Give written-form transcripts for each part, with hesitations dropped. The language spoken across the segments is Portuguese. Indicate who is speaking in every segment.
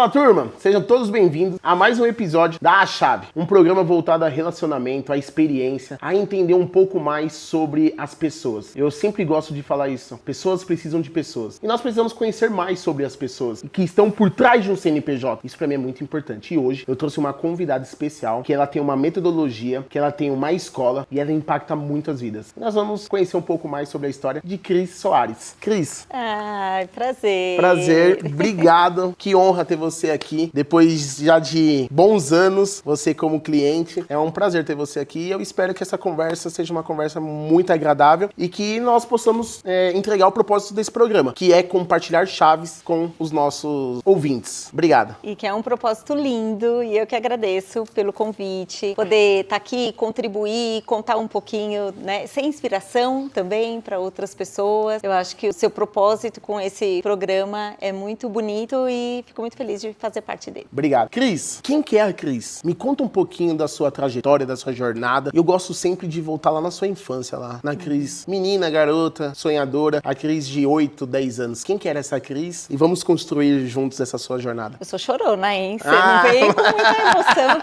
Speaker 1: Fala, turma! Sejam todos bem-vindos a mais um episódio da A Chave, um programa voltado a relacionamento, a experiência, a entender um pouco mais sobre as pessoas. Eu sempre gosto de falar isso, pessoas precisam de pessoas. E nós precisamos conhecer mais sobre as pessoas que estão por trás de um CNPJ. Isso pra mim é muito importante. E hoje eu trouxe uma convidada especial, que ela tem uma metodologia, que ela tem uma escola e ela impacta muitas vidas. Nós vamos conhecer um pouco mais sobre a história de Cris Soares. Cris.
Speaker 2: Ai, prazer.
Speaker 1: Prazer, obrigado. Que honra ter você aqui. Depois já de bons anos, você como cliente. É um prazer ter você aqui e eu espero que essa conversa seja uma conversa muito agradável e que nós possamos entregar o propósito desse programa, que é compartilhar chaves com os nossos ouvintes. Obrigado.
Speaker 2: E que é um propósito lindo e eu que agradeço pelo convite. Poder estar aqui, contribuir, contar um pouquinho, né? Ser inspiração também para outras pessoas. Eu acho que o seu propósito com esse programa é muito bonito e fico muito feliz de fazer parte dele.
Speaker 1: Obrigado. Cris, quem que é a Cris? Me conta um pouquinho da sua trajetória, da sua jornada. Eu gosto sempre de voltar lá na sua infância, lá na Cris, menina, garota, sonhadora, a Cris de 8, 10 anos. Quem que era essa Cris? E vamos construir juntos essa sua jornada.
Speaker 2: Eu sou chorona, hein? Você não vem com muita emoção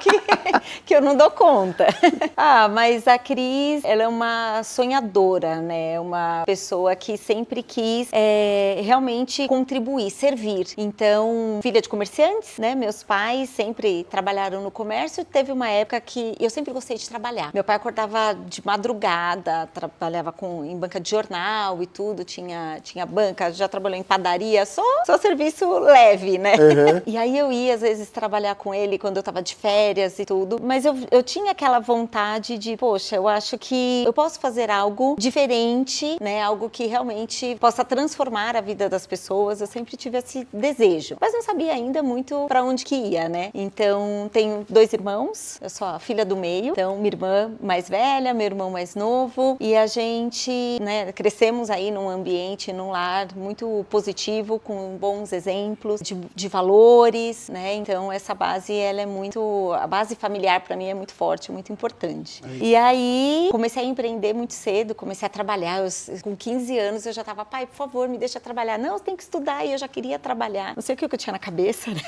Speaker 2: que eu não dou conta. Mas a Cris, ela é uma sonhadora, né? Uma pessoa que sempre quis realmente contribuir, servir. Então, filha de comerciantes, né? Meus pais sempre trabalharam no comércio. Teve uma época que eu sempre gostei de trabalhar. Meu pai acordava de madrugada, trabalhava em banca de jornal e tudo, tinha banca, já trabalhou em padaria, só serviço leve, né? Uhum. E aí eu ia, às vezes, trabalhar com ele quando eu tava de férias e tudo. Mas eu tinha aquela vontade de, poxa, eu acho que eu posso fazer algo diferente, né? Algo que realmente possa transformar a vida das pessoas. Eu sempre tive esse desejo. Mas não sabia ainda muito pra onde que ia, né? Então, tenho 2 irmãos. Eu sou a filha do meio. Então, minha irmã mais velha, meu irmão mais novo. E a gente, né, crescemos aí num ambiente, num lar muito positivo, com bons exemplos de valores, né? Então, essa base, ela é muito... A base familiar, pra mim, é muito forte, muito importante. E aí, comecei a empreender muito cedo, comecei a trabalhar. Com 15 anos, eu já tava, pai, por favor, me deixa trabalhar. Não, você tem que estudar. E eu já queria trabalhar. Não sei o que eu tinha na cabeça, né?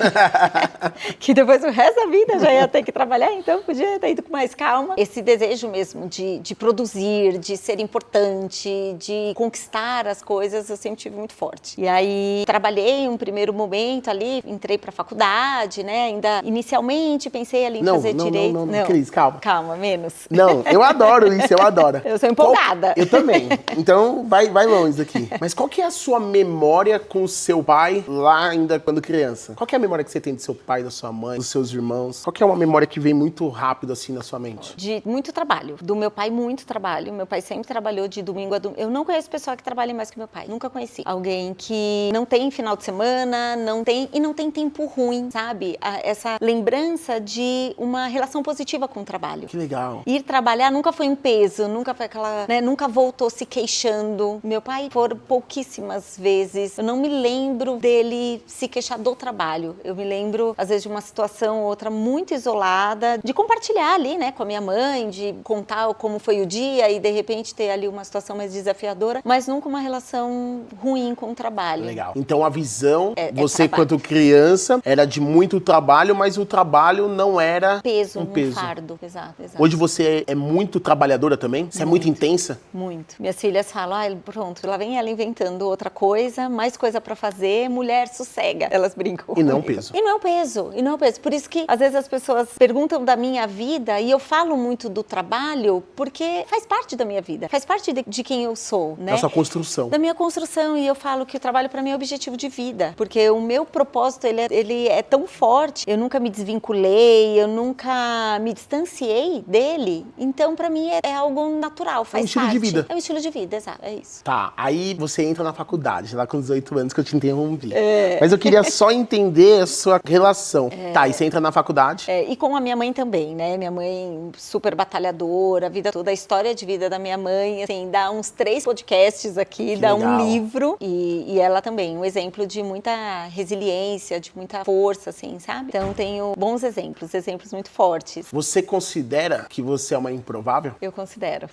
Speaker 2: Que depois o resto da vida já ia ter que trabalhar, então podia ter ido com mais calma. Esse desejo mesmo de produzir, de ser importante, de conquistar as coisas, eu sempre tive muito forte. E aí, trabalhei um primeiro momento ali, entrei pra faculdade, né? Ainda, inicialmente, pensei ali em fazer direito.
Speaker 1: Não, Cris, calma.
Speaker 2: Calma, menos.
Speaker 1: Não, eu adoro isso, eu adoro.
Speaker 2: Eu sou empolgada.
Speaker 1: Eu também. Então, vai longe daqui. Mas qual que é a sua memória com o seu pai lá ainda quando criança? Qual que é a memória que você tem do seu pai, da sua mãe, dos seus irmãos? Qual que é uma memória que vem muito rápido assim na sua mente?
Speaker 2: De muito trabalho. Do meu pai, muito trabalho. Meu pai sempre trabalhou de domingo a domingo. Eu não conheço pessoa que trabalhe mais que meu pai. Nunca conheci. Alguém que não tem final de semana, não tem tempo ruim, sabe? Essa lembrança de uma relação positiva com o trabalho.
Speaker 1: Que legal.
Speaker 2: Ir trabalhar nunca foi um peso, nunca foi aquela, né? Nunca voltou se queixando. Meu pai foram pouquíssimas vezes. Eu não me lembro dele se queixar do trabalho. Eu me lembro, às vezes, de uma situação ou outra muito isolada, de compartilhar ali, né, com a minha mãe, de contar como foi o dia e, de repente, ter ali uma situação mais desafiadora, mas nunca uma relação ruim com o trabalho.
Speaker 1: Legal. Então, a visão, você, quanto criança, era de muito trabalho, mas o trabalho não era um peso.
Speaker 2: Fardo. Exato.
Speaker 1: Hoje você é muito trabalhadora também? Você é muito intensa?
Speaker 2: Muito. Minhas filhas falam, pronto, lá vem ela inventando outra coisa, mais coisa pra fazer, mulher sossega. Elas brincam.
Speaker 1: E não é um peso.
Speaker 2: E não é um peso. Por isso que, às vezes, as pessoas perguntam da minha vida e eu falo muito do trabalho porque faz parte da minha vida, faz parte de quem eu sou, né?
Speaker 1: Da sua construção.
Speaker 2: Da minha construção. E eu falo que o trabalho pra mim é objetivo de vida, porque o meu propósito, ele é tão forte. Eu nunca me desvinculei, eu nunca me distanciei dele. Então, pra mim, é algo natural, faz parte.
Speaker 1: É um estilo de vida.
Speaker 2: É um estilo de vida, exato, é isso.
Speaker 1: Tá, aí você entra na faculdade, lá com 18 anos que eu te interrompi. Mas eu queria só entender a sua relação. Tá, e você entra na faculdade.
Speaker 2: E com a minha mãe também, né? Minha mãe super batalhadora, a vida toda, a história de vida da minha mãe, assim, dá uns 3 podcasts aqui,
Speaker 1: que
Speaker 2: dá
Speaker 1: legal.
Speaker 2: Um livro. E ela também, um exemplo de muita resiliência, de muita força, assim, sabe? Então, tenho bons exemplos muito fortes.
Speaker 1: Você considera que você é uma improvável?
Speaker 2: Eu considero.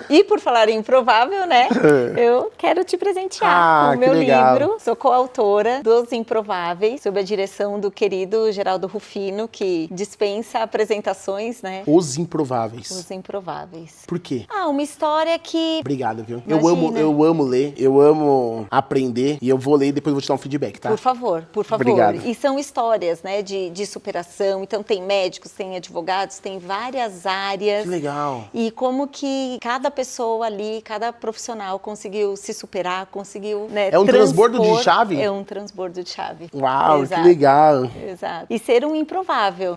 Speaker 2: E por falar em improvável, né? Eu quero te presentear com o meu livro. Sou coautora dos Improváveis, sob a direção do querido Geraldo Rufino, que dispensa apresentações, né?
Speaker 1: Os Improváveis.
Speaker 2: Os Improváveis.
Speaker 1: Por quê?
Speaker 2: Uma história que...
Speaker 1: Obrigado, viu?
Speaker 2: Imagina.
Speaker 1: Eu amo ler, eu amo aprender e eu vou ler e depois vou te dar um feedback, tá?
Speaker 2: Por favor.
Speaker 1: Obrigado.
Speaker 2: E são histórias, né, de superação. Então tem médicos, tem advogados, tem várias áreas.
Speaker 1: Que legal.
Speaker 2: E como que cada pessoa ali, cada profissional conseguiu se superar, conseguiu, né,
Speaker 1: É um transbordo de chave?
Speaker 2: É um transbordo de chave.
Speaker 1: Uau,
Speaker 2: Exato.
Speaker 1: que legal.
Speaker 2: Exato. E ser um improvável.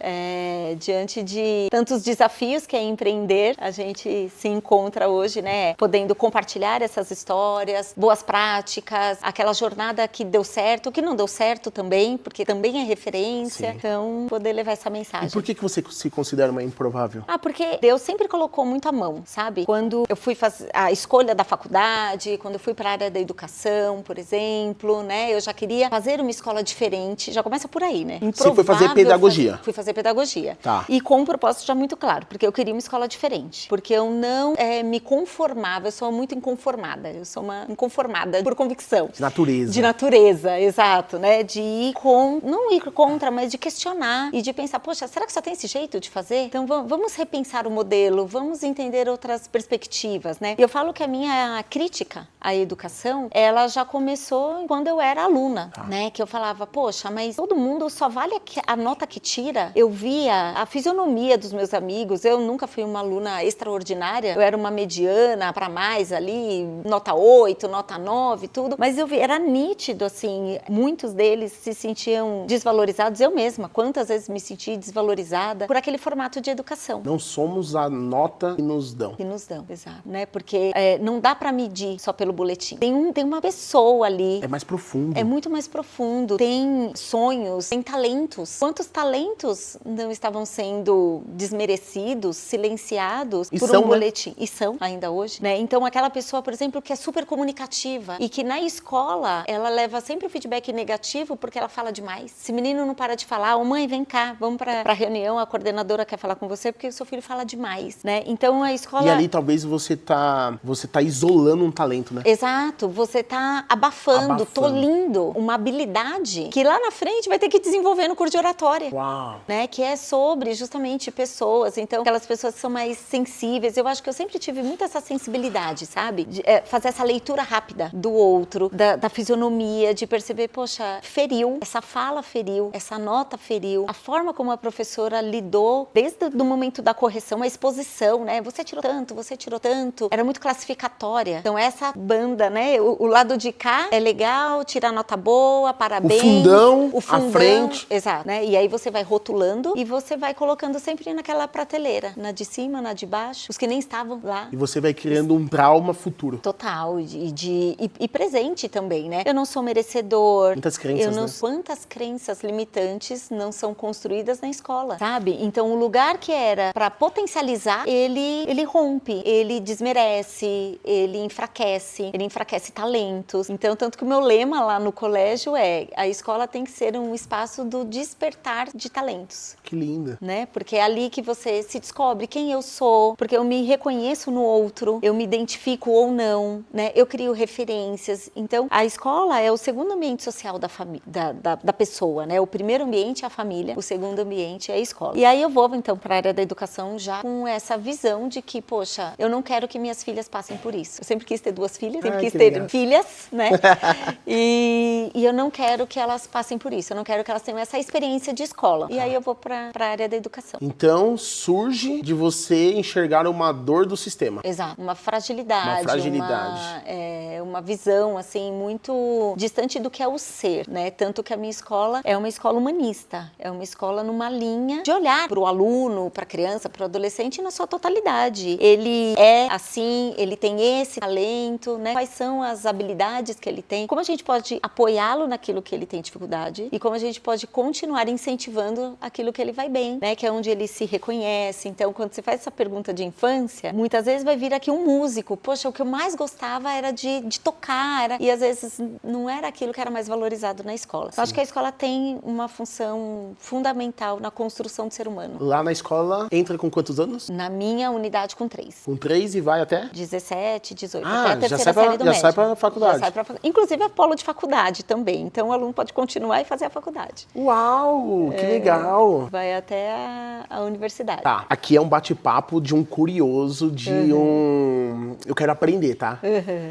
Speaker 2: Diante de tantos desafios que é empreender, a gente se encontra hoje, né, podendo compartilhar essas histórias, boas práticas, aquela jornada que deu certo, que não deu certo também, porque também é referência.
Speaker 1: Sim.
Speaker 2: Então, poder levar essa mensagem.
Speaker 1: E por que você se considera uma improvável?
Speaker 2: Porque Deus sempre colocou muito a mão, sabe? Quando eu fui fazer a escolha da faculdade, quando eu fui para a área da educação, por exemplo, né? Eu já queria fazer uma escola diferente. Já começa por aí, né?
Speaker 1: Você foi fazer pedagogia.
Speaker 2: Fui fazer pedagogia.
Speaker 1: Tá.
Speaker 2: E com um propósito já muito claro, porque eu queria uma escola diferente. Porque eu não me conformava, eu sou muito inconformada. Eu sou uma inconformada por convicção.
Speaker 1: De natureza.
Speaker 2: De natureza, exato, né? De ir não ir contra, mas de questionar e de pensar, poxa, será que só tem esse jeito de fazer? Então vamos repensar o modelo, vamos entender outras perspectivas, né? E eu falo que a minha crítica à educação, ela já começou quando eu era aluna, né? Que eu falava, poxa, mas todo mundo só vale a nota que tira. Eu via a fisionomia dos meus amigos, eu nunca fui uma aluna extraordinária, eu era uma mediana para mais ali, nota 8, nota 9, tudo, mas eu vi, era nítido, assim, muitos deles se sentiam desvalorizados, eu mesma, quantas vezes me senti desvalorizada por aquele formato de educação.
Speaker 1: Não somos a nota que nos dão.
Speaker 2: Que nos dão, exato, né? Porque não dá para medir só pelo boletim. Tem uma pessoa ali.
Speaker 1: É mais profundo.
Speaker 2: É muito mais profundo. Tem sonhos, tem talentos. Quantos talentos não estavam sendo desmerecidos, silenciados por um boletim? Né? E são ainda hoje, né? Então aquela pessoa, por exemplo, que é super comunicativa e que na escola ela leva sempre o feedback negativo porque ela fala demais. Se o menino não para de falar, mãe, vem cá, vamos pra reunião, a coordenadora quer falar com você porque o seu filho fala demais, né? Então a escola...
Speaker 1: E ali talvez você tá isolando um talento, né?
Speaker 2: Exato, você tá abafando, tolindo uma habilidade que lá na frente vai ter que desenvolver no curso de oratória.
Speaker 1: Uau!
Speaker 2: Né? Que é sobre justamente pessoas, então aquelas pessoas que são mais sensíveis. Eu acho que eu sempre tive muito essa sensibilidade, sabe? De fazer essa leitura rápida do outro, da fisionomia, de perceber, poxa, feriu, essa fala feriu, essa nota feriu, a forma como a professora lidou desde o momento da correção, a exposição, né? Você tirou tanto, era muito classificatória. Então essa banda, né? O lado de cá é legal, tirar nota boa, parabéns.
Speaker 1: O fundão, a frente.
Speaker 2: Exato, né? E aí você vai rotulando e você vai colocando sempre naquela prateleira, na de cima, na de baixo, os que nem estavam lá.
Speaker 1: E você vai criando um trauma futuro.
Speaker 2: Total, e presente também, né? Eu não sou merecedor.
Speaker 1: Muitas crenças, né?
Speaker 2: Quantas crenças limitantes não são construídas na escola, sabe? Então o lugar que era para potencializar, ele rompe, ele desmerece, ele enfraquece talentos. Então, tanto que o meu lema lá no colégio é: a escola tem que ser um espaço do despertar de talentos.
Speaker 1: Que linda.
Speaker 2: Né? Porque é ali que você se descobre quem eu sou, porque eu me reconheço no outro, eu me identifico ou não, né? Eu crio referências. Então, a escola é o segundo ambiente social da família, da pessoa, né? O primeiro ambiente é a família, o segundo ambiente é a escola. E aí eu vou, então, para a área da educação já com essa visão de que, poxa, eu não quero que minhas filhas passem por isso. Eu sempre quis ter 2 filhas, sempre quis ter
Speaker 1: legal.
Speaker 2: Filhas, né? E eu não quero que elas passem por isso, eu não quero que elas tenham essa experiência de escola. E aí eu vou para a área da educação.
Speaker 1: Então, surge de você enxergar uma dor do sistema.
Speaker 2: Exato, uma fragilidade. Uma visão, assim, muito distante do que é o ser, né? Tanto que a minha escola é uma escola humanista, é uma escola numa linha de olhar para o aluno, para a criança, para o adolescente na sua totalidade. Ele é assim, ele tem esse talento, né? Quais são as habilidades que ele tem? Como a gente pode apoiá-lo naquilo que ele tem dificuldade e como a gente pode continuar incentivando aquilo que ele vai bem, né? Que é onde ele se reconhece. Então, quando você faz essa pergunta de infância, muitas vezes vai vir aqui um músico. Poxa, o que eu mais gostava era de tocar, e às vezes não era aquilo que era mais valorizado na escola. Eu acho que a escola tem uma função fundamental na construção do ser humano.
Speaker 1: Lá na escola, entra com quantos anos?
Speaker 2: Na minha unidade, com com 3.
Speaker 1: Com 3 e vai até?
Speaker 2: 17, 18,
Speaker 1: Ah,
Speaker 2: até a terceira série do
Speaker 1: já
Speaker 2: médio.
Speaker 1: sai pra faculdade.
Speaker 2: Já sai pra, inclusive é polo de faculdade também, então o aluno pode continuar e fazer a faculdade.
Speaker 1: Uau, que legal.
Speaker 2: Vai até a universidade.
Speaker 1: Tá, aqui é um bate-papo de um curioso, Eu quero aprender, tá?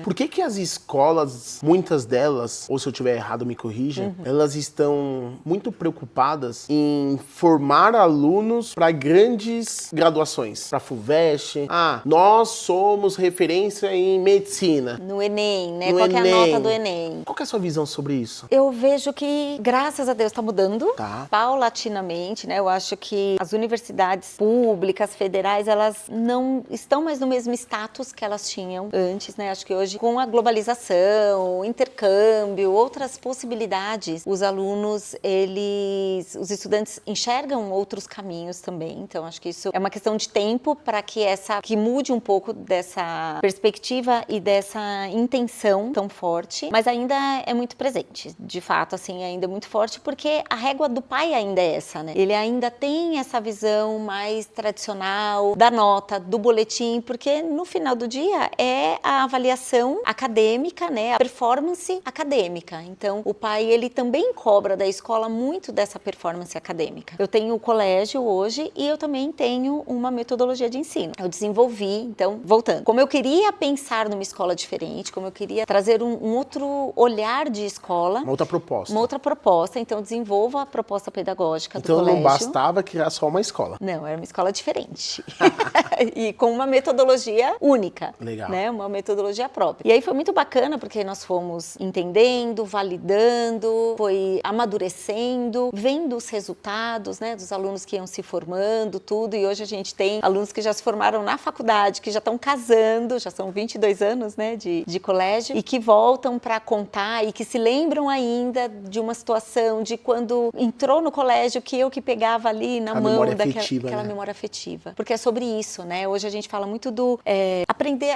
Speaker 1: Por que as escolas, muitas delas, ou se eu tiver errado me corrija, elas estão muito preocupadas em formar alunos para grandes graduações, para FUVEST. Ah, nós somos referência em medicina.
Speaker 2: No Enem, né?
Speaker 1: No
Speaker 2: Qual que é a
Speaker 1: Enem.
Speaker 2: nota do Enem?
Speaker 1: Qual que é a sua visão sobre isso?
Speaker 2: Eu vejo que, graças a Deus, está mudando
Speaker 1: Tá.
Speaker 2: paulatinamente, né? Eu acho que as universidades públicas, federais, elas não estão mais no mesmo status que elas tinham antes, né? Acho que hoje, com a globalização, intercâmbio, outras possibilidades, os alunos, os estudantes enxergam outros caminhos também. Então, acho que isso é uma questão de tempo para que mude um pouco dessa perspectiva e dessa intenção tão forte, mas ainda é muito presente. De fato, assim, ainda é muito forte, porque a régua do pai ainda é essa, né? Ele ainda tem essa visão mais tradicional da nota, do boletim, porque no final do dia é a avaliação acadêmica, né? A performance acadêmica. Então, o pai, ele também cobra da escola muito dessa performance acadêmica. Eu tenho o colégio hoje e eu também tenho uma metodologia de ensino. Eu desenvolvi, então, voltando. Como eu queria pensar numa escola diferente, como eu queria trazer um outro olhar de escola.
Speaker 1: Uma outra proposta.
Speaker 2: Uma outra proposta, então desenvolvo a proposta pedagógica do colégio.
Speaker 1: Então não bastava criar só uma escola.
Speaker 2: Não, era uma escola diferente. E com uma metodologia única.
Speaker 1: Legal.
Speaker 2: Né? Uma metodologia própria. E aí foi muito bacana, porque nós fomos entendendo, validando, foi amadurecendo, vendo os resultados, né, dos alunos que iam se formando, tudo. E hoje a gente tem alunos que já se formaram na faculdade, que já estão casando, já são 22 anos, né, de colégio, e que voltam para contar e que se lembram ainda de uma situação de quando entrou no colégio, que eu que pegava ali na mão daquela memória afetiva. Porque é sobre isso, né? Hoje a gente fala muito do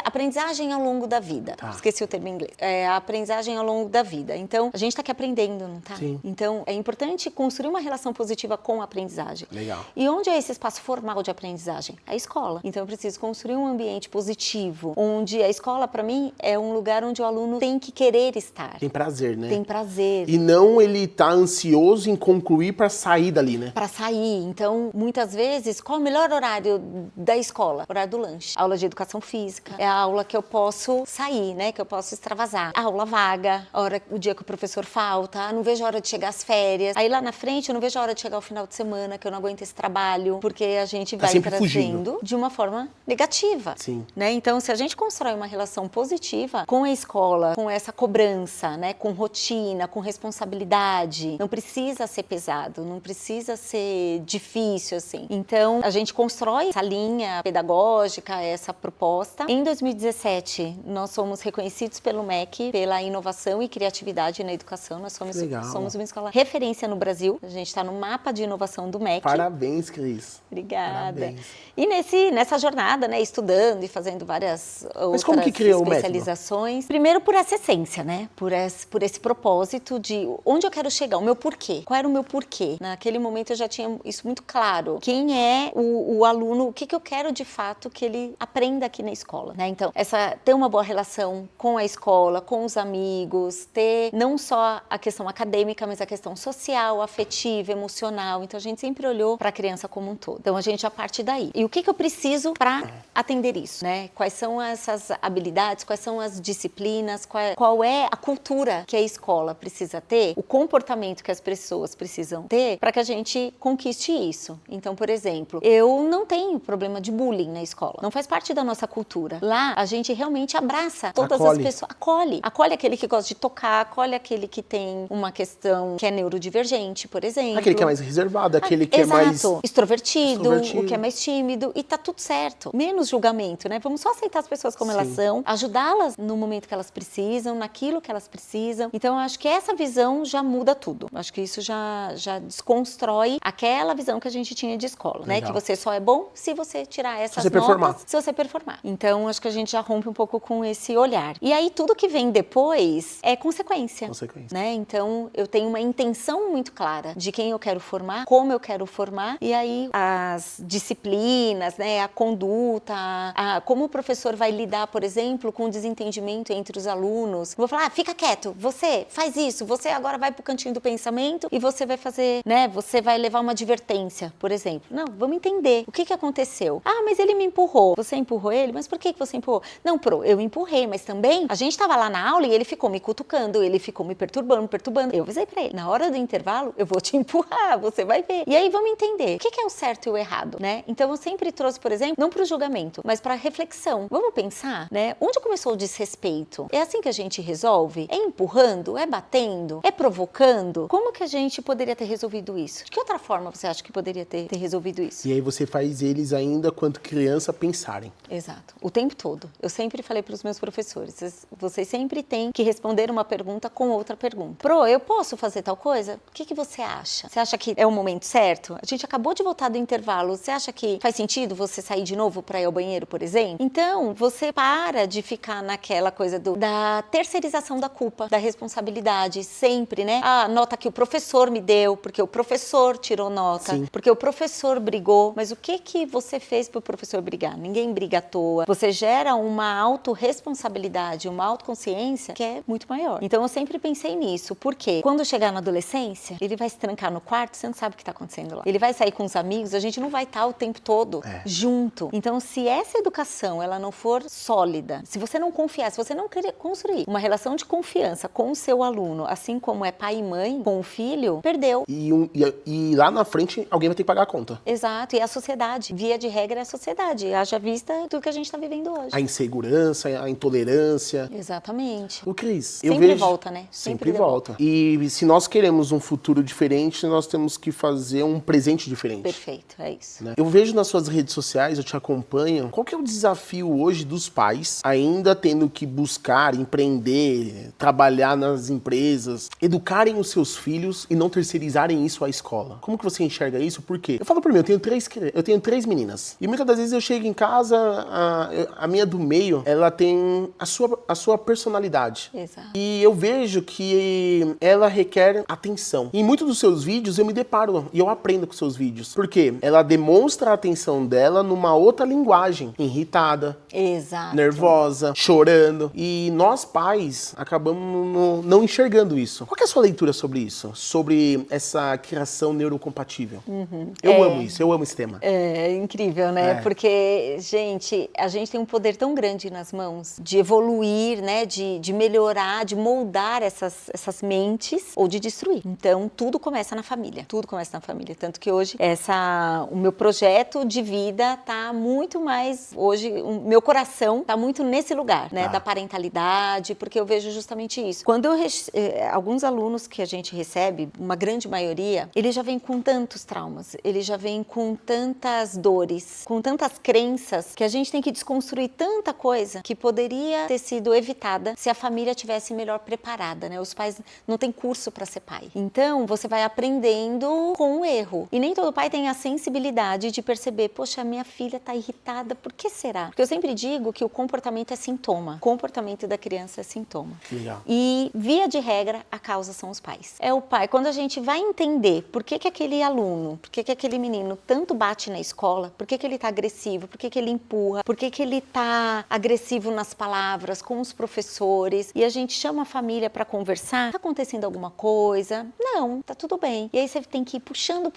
Speaker 2: aprendizagem ao longo da vida.
Speaker 1: Tá.
Speaker 2: Esqueci o termo em inglês. A aprendizagem ao longo da vida. Então, a gente está aqui aprendendo, não tá?
Speaker 1: Sim.
Speaker 2: Então, é importante construir uma relação positiva com a aprendizagem.
Speaker 1: Legal.
Speaker 2: E onde é esse espaço formal de aprendizagem? A escola. Então, eu preciso construir um ambiente positivo, onde a escola, para mim, é um lugar onde o aluno tem que querer estar.
Speaker 1: Tem prazer, né?
Speaker 2: Tem prazer.
Speaker 1: E não ele tá ansioso em concluir para sair dali, né?
Speaker 2: Para sair. Então, muitas vezes, qual é o melhor horário da escola? O horário do lanche. A aula de educação física. É a aula que eu posso sair, né? Que eu posso extravasar. A aula vaga, o dia que o professor falta. Não vejo a hora de chegar às férias. Aí lá na frente, eu não vejo a hora de chegar ao final de semana, que eu não aguento esse trabalho. Porque a gente vai trazendo fugindo. De uma forma negativa.
Speaker 1: Sim.
Speaker 2: Né? Então, se a gente constrói uma relação positiva com a escola, com essa cobrança, né? Com rotina, com responsabilidade, não precisa ser pesado, não precisa ser difícil, assim. Então, a gente constrói essa linha pedagógica, essa proposta. Em 2017, nós somos reconhecidos pelo MEC pela inovação e criatividade na educação. Nós somos uma escola referência no Brasil. A gente está no mapa de inovação do MEC.
Speaker 1: Parabéns, Cris.
Speaker 2: Obrigada.
Speaker 1: Parabéns.
Speaker 2: E nessa jornada, né, estudando e fazendo várias outras
Speaker 1: como que criou
Speaker 2: especializações. Primeiro por essa essência, né? Por esse propósito de onde eu quero chegar, o meu porquê. Qual era o meu porquê? Naquele momento eu já tinha isso muito claro. Quem é o aluno, o que eu quero de fato que ele aprenda aqui na escola, né? Então, ter uma boa relação com a escola, com os amigos, ter não só a questão acadêmica, mas a questão social, afetiva, emocional. Então, a gente sempre olhou para a criança como um todo. Então, a gente já parte daí. E o que eu preciso para atender isso, né? Quais são essas habilidades, quais são as disciplinas, qual é a cultura que a escola precisa ter, o comportamento que as pessoas precisam ter para que a gente conquiste isso. Então, por exemplo, eu não tenho problema de bullying na escola. Não faz parte da nossa cultura. Lá, a gente realmente abraça todas as pessoas. Acolhe aquele que gosta de tocar, acolhe aquele que tem uma questão que é neurodivergente, por exemplo.
Speaker 1: Aquele que é mais reservado, aquele que é mais...
Speaker 2: Extrovertido, o que é mais tímido. E tá tudo certo. Menos julgamento, né? Vamos só aceitar as pessoas como elas são, ajudá-las no momento que elas precisam, naquilo que elas precisam. Então, eu acho que essa visão já muda tudo. Eu acho que isso já desconstrói aquela visão que a gente tinha de escola, né? Que você só é bom se você tirar essas notas, se você performar. Então, acho que a gente já rompe um pouco com esse olhar. E aí, tudo que vem depois é consequência. Né? Então, eu tenho uma intenção muito clara de quem eu quero formar, como eu quero formar, e aí as disciplinas, né? A conduta conduta, como o professor vai lidar, por exemplo, com o desentendimento entre os alunos. Vou falar, fica quieto, você faz isso, você agora vai pro cantinho do pensamento e você vai fazer, né, você vai levar uma advertência, por exemplo. Não, vamos entender o que aconteceu. Mas ele me empurrou. Você empurrou ele? Mas por que você empurrou? Não, eu empurrei, mas também a gente tava lá na aula e ele ficou me cutucando, ele ficou me perturbando. Eu avisei pra ele, na hora do intervalo eu vou te empurrar, você vai ver. E aí vamos entender o que é o certo e o errado, né? Então eu sempre trouxe, por exemplo, não pro julgamento, mas pra reflexão. Vamos pensar, né? Onde começou o desrespeito? É assim que a gente resolve? É empurrando? É batendo? É provocando? Como que a gente poderia ter resolvido isso? De que outra forma você acha que poderia ter resolvido isso?
Speaker 1: E aí você faz eles ainda, quando criança, pensarem.
Speaker 2: Exato. O tempo todo. Eu sempre falei pros meus professores, vocês sempre têm que responder uma pergunta com outra pergunta. Eu posso fazer tal coisa? O que você acha? Você acha que é o momento certo? A gente acabou de voltar do intervalo. Você acha que faz sentido você sair de novo para ir ao banheiro, por exemplo? Então, você para de ficar naquela coisa da terceirização da culpa, da responsabilidade, sempre, né? Nota que o professor me deu, porque o professor tirou nota,
Speaker 1: Sim.
Speaker 2: porque o professor brigou. Mas o que você fez pro professor brigar? Ninguém briga à toa. Você gera uma autorresponsabilidade, uma autoconsciência que é muito maior. Então, eu sempre pensei nisso. Porque quando chegar na adolescência, ele vai se trancar no quarto, você não sabe o que está acontecendo lá. Ele vai sair com os amigos, a gente não vai estar o tempo todo junto. Então, se essa educação ela não for sólida, se você não confiar, se você não querer construir uma relação de confiança com o seu aluno, assim como é pai e mãe com o filho, perdeu.
Speaker 1: E lá na frente, alguém vai ter que pagar a conta.
Speaker 2: Exato, e a sociedade. Via de regra é a sociedade. Haja vista tudo que a gente está vivendo hoje.
Speaker 1: A insegurança, a intolerância.
Speaker 2: Exatamente.
Speaker 1: O Cris,
Speaker 2: eu
Speaker 1: vejo...
Speaker 2: volta, né?
Speaker 1: Sempre volta. E se nós queremos um futuro diferente, nós temos que fazer um presente diferente.
Speaker 2: Perfeito, é isso.
Speaker 1: Né? Eu vejo nas suas redes sociais, eu te acompanho. Qual que é o desafio hoje dos pais, ainda tendo que buscar, empreender, trabalhar nas empresas, educarem os seus filhos e não terceirizarem isso à escola? Como que você enxerga isso? Por quê? Eu falo por mim, eu tenho três meninas. E muitas das vezes eu chego em casa, a minha do meio, ela tem a sua personalidade.
Speaker 2: Exato.
Speaker 1: E eu vejo que ela requer atenção. Em muitos dos seus vídeos eu me deparo e eu aprendo com seus vídeos. Por quê? Ela demonstra a atenção dela numa outra linguagem. Irritada.
Speaker 2: Exato.
Speaker 1: Nervosa, chorando. E nós pais acabamos não enxergando isso. Qual que é a sua leitura sobre isso? Sobre essa criação neurocompatível? Eu amo isso, eu amo esse tema.
Speaker 2: É incrível, né? Porque, gente, a gente tem um poder tão grande nas mãos de evoluir, né? De melhorar, de moldar essas mentes ou de destruir. Então, tudo começa na família. Tudo começa na família. Tanto que hoje, o meu projeto de vida tá muito mais... Hoje, o meu coração tá muito nesse lugar, né? Da parentalidade, porque eu vejo justamente isso. Quando alguns alunos que a gente recebe, uma grande maioria, eles já vêm com tantos traumas, eles já vêm com tantas dores, com tantas crenças, que a gente tem que desconstruir tanta coisa que poderia ter sido evitada se a família tivesse melhor preparada, né? Os pais não têm curso para ser pai. Então, você vai aprendendo com o erro. E nem todo pai tem a sensibilidade de perceber, poxa, minha filha tá irritada, por que será? Porque eu sempre digo que o comportamento é sintoma. O comportamento da criança é sintoma.
Speaker 1: Legal.
Speaker 2: E, via de regra, a causa são os pais. É o pai. Quando a gente vai entender por que aquele aluno, por que aquele menino tanto bate na escola, por que ele tá agressivo, por que ele empurra, por que ele tá agressivo nas palavras, com os professores, e a gente chama a família para conversar, tá acontecendo alguma coisa? Não, tá tudo bem. E aí você tem que ir puxando,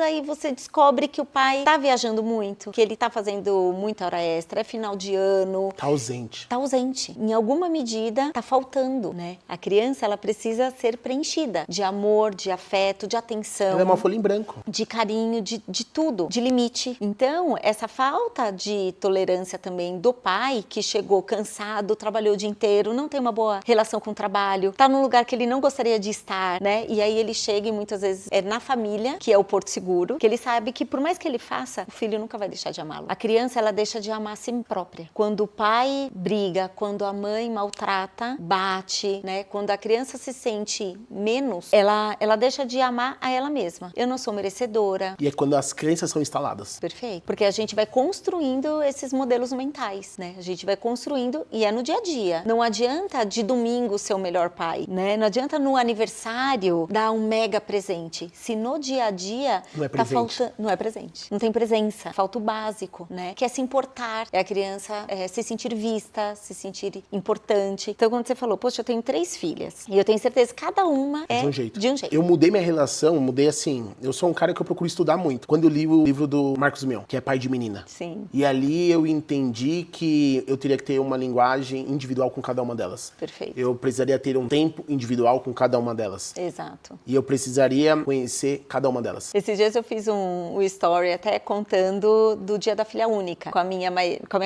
Speaker 2: aí você descobre que o pai tá viajando muito, que ele tá fazendo muita hora extra, é final de ano.
Speaker 1: Tá ausente.
Speaker 2: Tá ausente. Em alguma medida, tá faltando, né? A criança, ela precisa ser preenchida de amor, de afeto, de atenção.
Speaker 1: Ela é uma folha em branco.
Speaker 2: De carinho, de tudo, de limite. Então, essa falta de tolerância também do pai, que chegou cansado, trabalhou o dia inteiro, não tem uma boa relação com o trabalho, tá num lugar que ele não gostaria de estar, né? E aí ele chega e muitas vezes é na família, que é o porto seguro, que ele sabe que por mais que ele faça, o filho nunca vai deixar de amá-lo. A criança, ela deixa de amar a si própria. Quando o pai briga, quando a mãe maltrata, bate, né? Quando a criança se sente menos, ela deixa de amar a ela mesma. Eu não sou merecedora.
Speaker 1: E é quando as crenças são instaladas.
Speaker 2: Perfeito. Porque a gente vai construindo esses modelos mentais, né? A gente vai construindo e é no dia a dia. Não adianta de domingo ser o melhor pai, né? Não adianta no aniversário dar um mega presente. Se no dia a dia
Speaker 1: não é
Speaker 2: tá
Speaker 1: presente.
Speaker 2: faltando, não é presente. Não tem presença. Falta o básico. básico, né? Que é se importar, é a criança se sentir vista, se sentir importante. Então, quando você falou, poxa, eu tenho 3 filhas, e eu tenho certeza que cada uma é de um jeito.
Speaker 1: Eu mudei minha relação, mudei assim, eu sou um cara que eu procuro estudar muito. Quando eu li o livro do Marcos Mion, que é Pai de Menina.
Speaker 2: Sim.
Speaker 1: E ali eu entendi que eu teria que ter uma linguagem individual com cada uma delas.
Speaker 2: Perfeito.
Speaker 1: Eu precisaria ter um tempo individual com cada uma delas.
Speaker 2: Exato.
Speaker 1: E eu precisaria conhecer cada uma delas.
Speaker 2: Esses dias eu fiz um story até contando do dia da filha única com a minha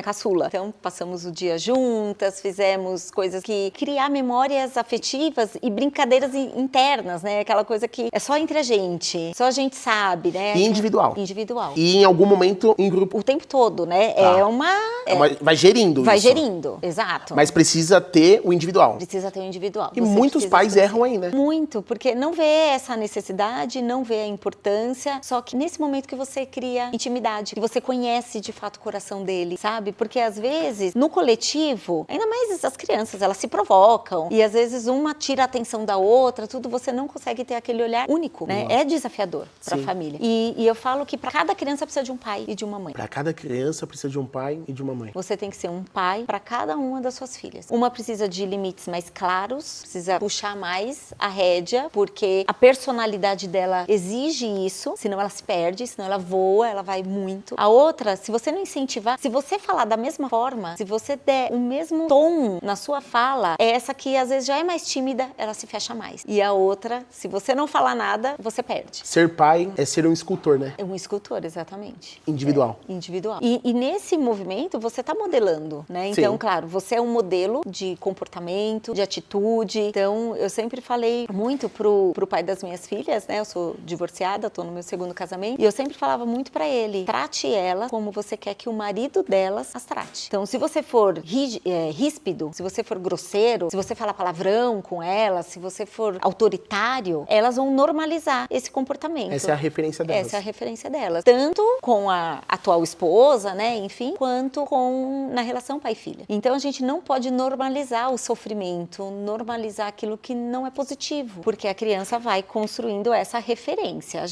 Speaker 2: caçula. Então, passamos o dia juntas, fizemos coisas que criar memórias afetivas e brincadeiras internas, né? Aquela coisa que é só entre a gente, só a gente sabe, né?
Speaker 1: E individual.
Speaker 2: Individual.
Speaker 1: E em algum momento em grupo.
Speaker 2: O tempo todo, né?
Speaker 1: Tá.
Speaker 2: Vai
Speaker 1: gerindo
Speaker 2: vai
Speaker 1: isso.
Speaker 2: gerindo, exato.
Speaker 1: Mas precisa ter o individual.
Speaker 2: Precisa ter o individual.
Speaker 1: E muitos pais erram aí, né?
Speaker 2: Muito, porque não vê essa necessidade, não vê a importância, só que nesse momento que você cria intimidade, que você conhece de fato o coração dele, sabe? Porque às vezes, no coletivo, ainda mais as crianças, elas se provocam, e às vezes uma tira a atenção da outra, tudo, você não consegue ter aquele olhar único, né? É desafiador para a família. E eu falo que para cada criança precisa de um pai e de uma mãe.
Speaker 1: Para cada criança precisa de um pai e de uma mãe.
Speaker 2: Você tem que ser um pai para cada uma das suas filhas. Uma precisa de limites mais claros, precisa puxar mais a rédea, porque a personalidade dela exige isso, senão ela se perde, senão ela voa, ela vai muito. A outra, se você não incentivar, se você falar da mesma forma, se você der o mesmo tom na sua fala, é essa que às vezes já é mais tímida, ela se fecha mais. E a outra, se você não falar nada, você perde.
Speaker 1: Ser pai é ser um escultor, né?
Speaker 2: É um escultor, exatamente.
Speaker 1: Individual.
Speaker 2: Individual. E nesse movimento, você está modelando, né? Então,
Speaker 1: Sim.
Speaker 2: claro, você é um modelo de comportamento, de atitude. Então, eu sempre falei muito pro pai das minhas filhas, né? Eu sou divorciada, tô no meu 2º casamento. E eu sempre falava muito pra ele, trate ela como você quer que o marido delas as trate. Então, se você for ríspido, se você for grosseiro, se você falar palavrão com elas, se você for autoritário, elas vão normalizar esse comportamento.
Speaker 1: Essa é a referência delas.
Speaker 2: Essa é a referência delas. Tanto com a atual esposa, né, enfim, quanto na relação pai e filha. Então a gente não pode normalizar o sofrimento, normalizar aquilo que não é positivo, porque a criança vai construindo essa referência.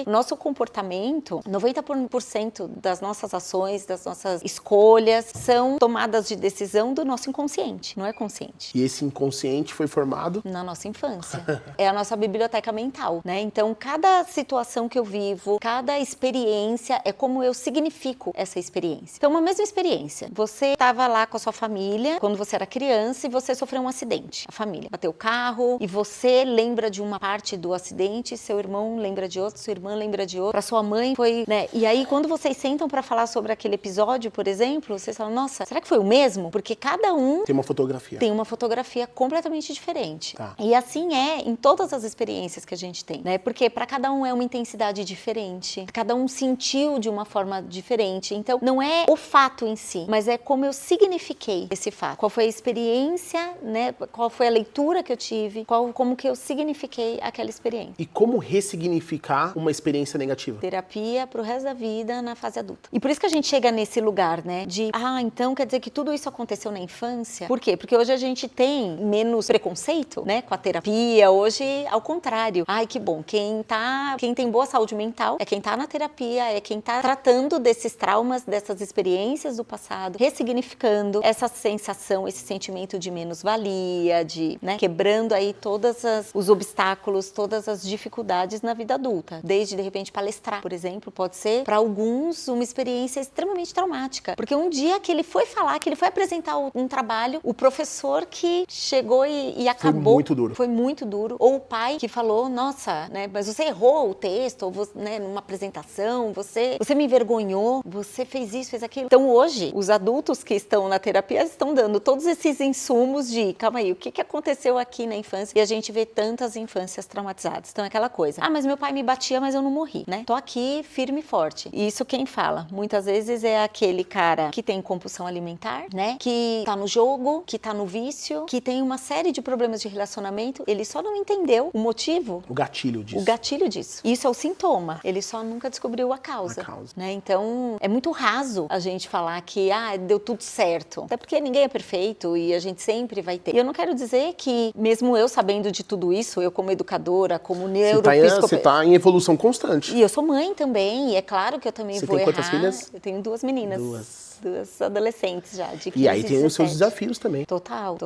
Speaker 2: Nosso comportamento, 90% das nossas ações, das nossas escolhas, são tomadas de decisão do nosso inconsciente, não é consciente.
Speaker 1: E esse inconsciente foi formado
Speaker 2: na nossa infância. É a nossa biblioteca mental, né? Então, cada situação que eu vivo, cada experiência, é como eu significo essa experiência. Então, uma mesma experiência. Você estava lá com a sua família, quando você era criança, e você sofreu um acidente. A família bateu o carro, e você lembra de uma parte do acidente, seu irmão lembra de outro, sua irmã lembra de outro. Para sua mãe foi, né? E aí, quando vocês sentam para falar sobre aquele episódio, por exemplo, vocês falam, nossa, será que foi o mesmo? Porque cada um
Speaker 1: tem uma fotografia.
Speaker 2: Tem uma fotografia completamente diferente.
Speaker 1: Tá.
Speaker 2: E assim é em todas as experiências que a gente tem, né? Porque para cada um é uma intensidade diferente, cada um sentiu de uma forma diferente. Então, não é o fato em si, mas é como eu signifiquei esse fato. Qual foi a experiência, né? Qual foi a leitura que eu tive, como que eu signifiquei aquela experiência.
Speaker 1: E como ressignificar uma experiência negativa?
Speaker 2: Terapia pro resto da vida na fase adulta. E por isso que a gente chega nesse lugar, né? De, então quer dizer que tudo isso aconteceu na infância? Por quê? Porque hoje a gente tem menos preconceito, né? Com a terapia. Hoje, ao contrário. Ai, que bom. Quem tem boa saúde mental é quem tá na terapia, é quem tá tratando desses traumas, dessas experiências do passado, ressignificando essa sensação, esse sentimento de menos-valia, né? Quebrando aí todos os obstáculos, todas as dificuldades na vida adulta. Desde, de repente, palestrar, por exemplo, pode ser, para alguns, uma experiência extremamente traumática. Porque um dia que ele foi falar, que ele foi apresentar um trabalho, o professor que chegou e acabou...
Speaker 1: Foi muito duro.
Speaker 2: Foi muito duro. Ou o pai que falou, nossa, né, mas você errou o texto, ou você, né, numa apresentação, você me envergonhou, você fez isso, fez aquilo. Então hoje, os adultos que estão na terapia estão dando todos esses insumos de, calma aí, o que aconteceu aqui na infância? E a gente vê tantas infâncias traumatizadas. Então é aquela coisa, mas meu pai me batia, mas eu não morri, né? Tô aqui firme e forte. E isso quem fala? Muitas vezes é aquele cara que tem compulsão alimentar, né? Que tá no jogo, que tá no vício, que tem uma série de problemas de relacionamento, ele só não entendeu o motivo.
Speaker 1: O gatilho disso.
Speaker 2: O gatilho disso. Isso é o sintoma. Ele só nunca descobriu a causa. Né? Então, é muito raso a gente falar que, deu tudo certo. Até porque ninguém é perfeito e a gente sempre vai ter. E eu não quero dizer que, mesmo eu sabendo de tudo isso, eu como educadora, como neuropsicóloga...
Speaker 1: Você tá em evolução constante.
Speaker 2: E eu sou mãe também, e é claro que eu também vou errar.
Speaker 1: Quantas filhas?
Speaker 2: Eu tenho 2 meninas. Duas adolescentes já, de 15
Speaker 1: E aí tem os seus
Speaker 2: 17.
Speaker 1: desafios também.
Speaker 2: Total.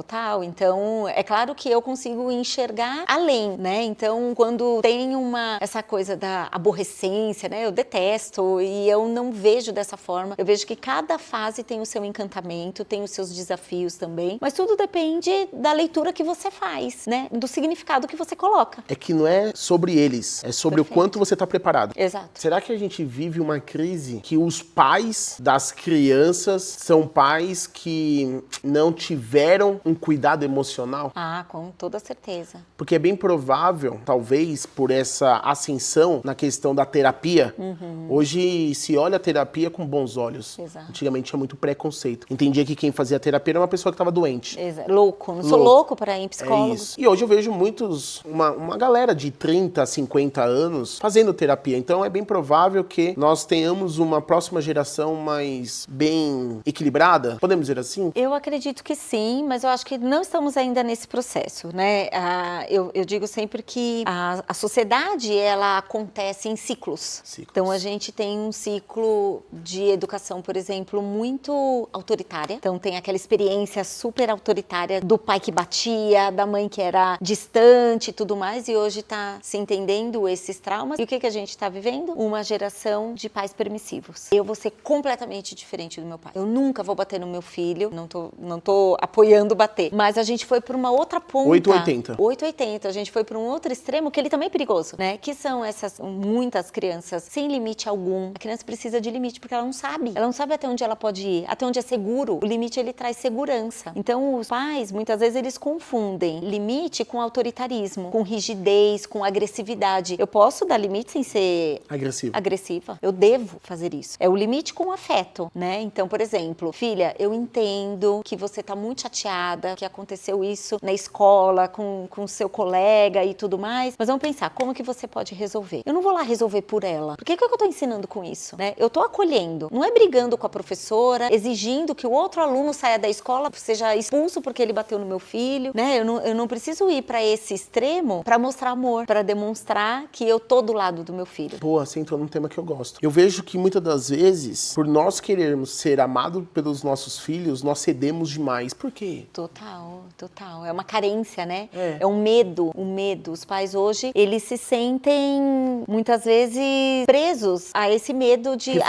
Speaker 2: Então, é claro que eu consigo enxergar além, né? Então, quando tem essa coisa da aborrecência, né? Eu detesto e eu não vejo dessa forma. Eu vejo que cada fase tem o seu encantamento, tem os seus desafios também. Mas tudo depende da leitura que você faz, né? Do significado que você coloca.
Speaker 1: É que não é sobre eles, é sobre
Speaker 2: Perfeito.
Speaker 1: o quanto você está preparado.
Speaker 2: Exato.
Speaker 1: Será que a gente vive uma crise que os pais das crianças são pais que não tiveram um cuidado emocional?
Speaker 2: Ah, com toda certeza.
Speaker 1: Porque é bem provável, talvez, por essa ascensão na questão da terapia, hoje se olha a terapia com bons olhos.
Speaker 2: Exato.
Speaker 1: Antigamente tinha muito preconceito. Entendia que quem fazia terapia era uma pessoa que estava doente.
Speaker 2: Louco. Não sou louco para ir em
Speaker 1: É
Speaker 2: psicólogo.
Speaker 1: isso. E hoje eu vejo uma galera de 30, 50 anos fazendo terapia. Então é bem provável que nós tenhamos uma próxima geração mais bem equilibrada, podemos dizer assim?
Speaker 2: Eu acredito que sim, mas eu acho que não estamos ainda nesse processo, né? Eu digo sempre que a sociedade, ela acontece em ciclos. Então, a gente tem um ciclo de educação, por exemplo, muito autoritária. Então, tem aquela experiência super autoritária do pai que batia, da mãe que era distante e tudo mais, e hoje está se entendendo esses traumas. E o que a gente está vivendo? Uma geração de pais permissivos. Eu vou ser completamente diferente do meu pai. Eu nunca vou bater no meu filho, não tô apoiando bater. Mas a gente foi por uma outra ponta.
Speaker 1: 880.
Speaker 2: 880. A gente foi para um outro extremo que ele também é perigoso, né? Que são muitas crianças sem limite algum. A criança precisa de limite porque ela não sabe. Ela não sabe até onde ela pode ir, até onde é seguro. O limite, ele traz segurança. Então, os pais, muitas vezes, eles confundem limite com autoritarismo, com rigidez, com agressividade. Eu posso dar limite sem ser agressiva. Eu devo fazer isso. É o limite com afeto, né? Então, por exemplo, filha, eu entendo que você tá muito chateada, que aconteceu isso na escola, com seu colega e tudo mais, mas vamos pensar, como que você pode resolver? Eu não vou lá resolver por ela. Por que eu tô ensinando com isso, né? Eu tô acolhendo, não é brigando com a professora, exigindo que o outro aluno saia da escola, seja expulso porque ele bateu no meu filho, né? Eu não preciso ir para esse extremo para mostrar amor, para demonstrar que eu tô do lado do meu filho.
Speaker 1: Pô, você entrou num tema que eu gosto. Eu vejo que muitas das vezes, por nós querermos ser amados pelos nossos filhos, nós cedemos demais. Por quê?
Speaker 2: Total. É uma carência, né?
Speaker 1: É
Speaker 2: um medo. Os pais hoje, eles se sentem muitas vezes presos a esse medo de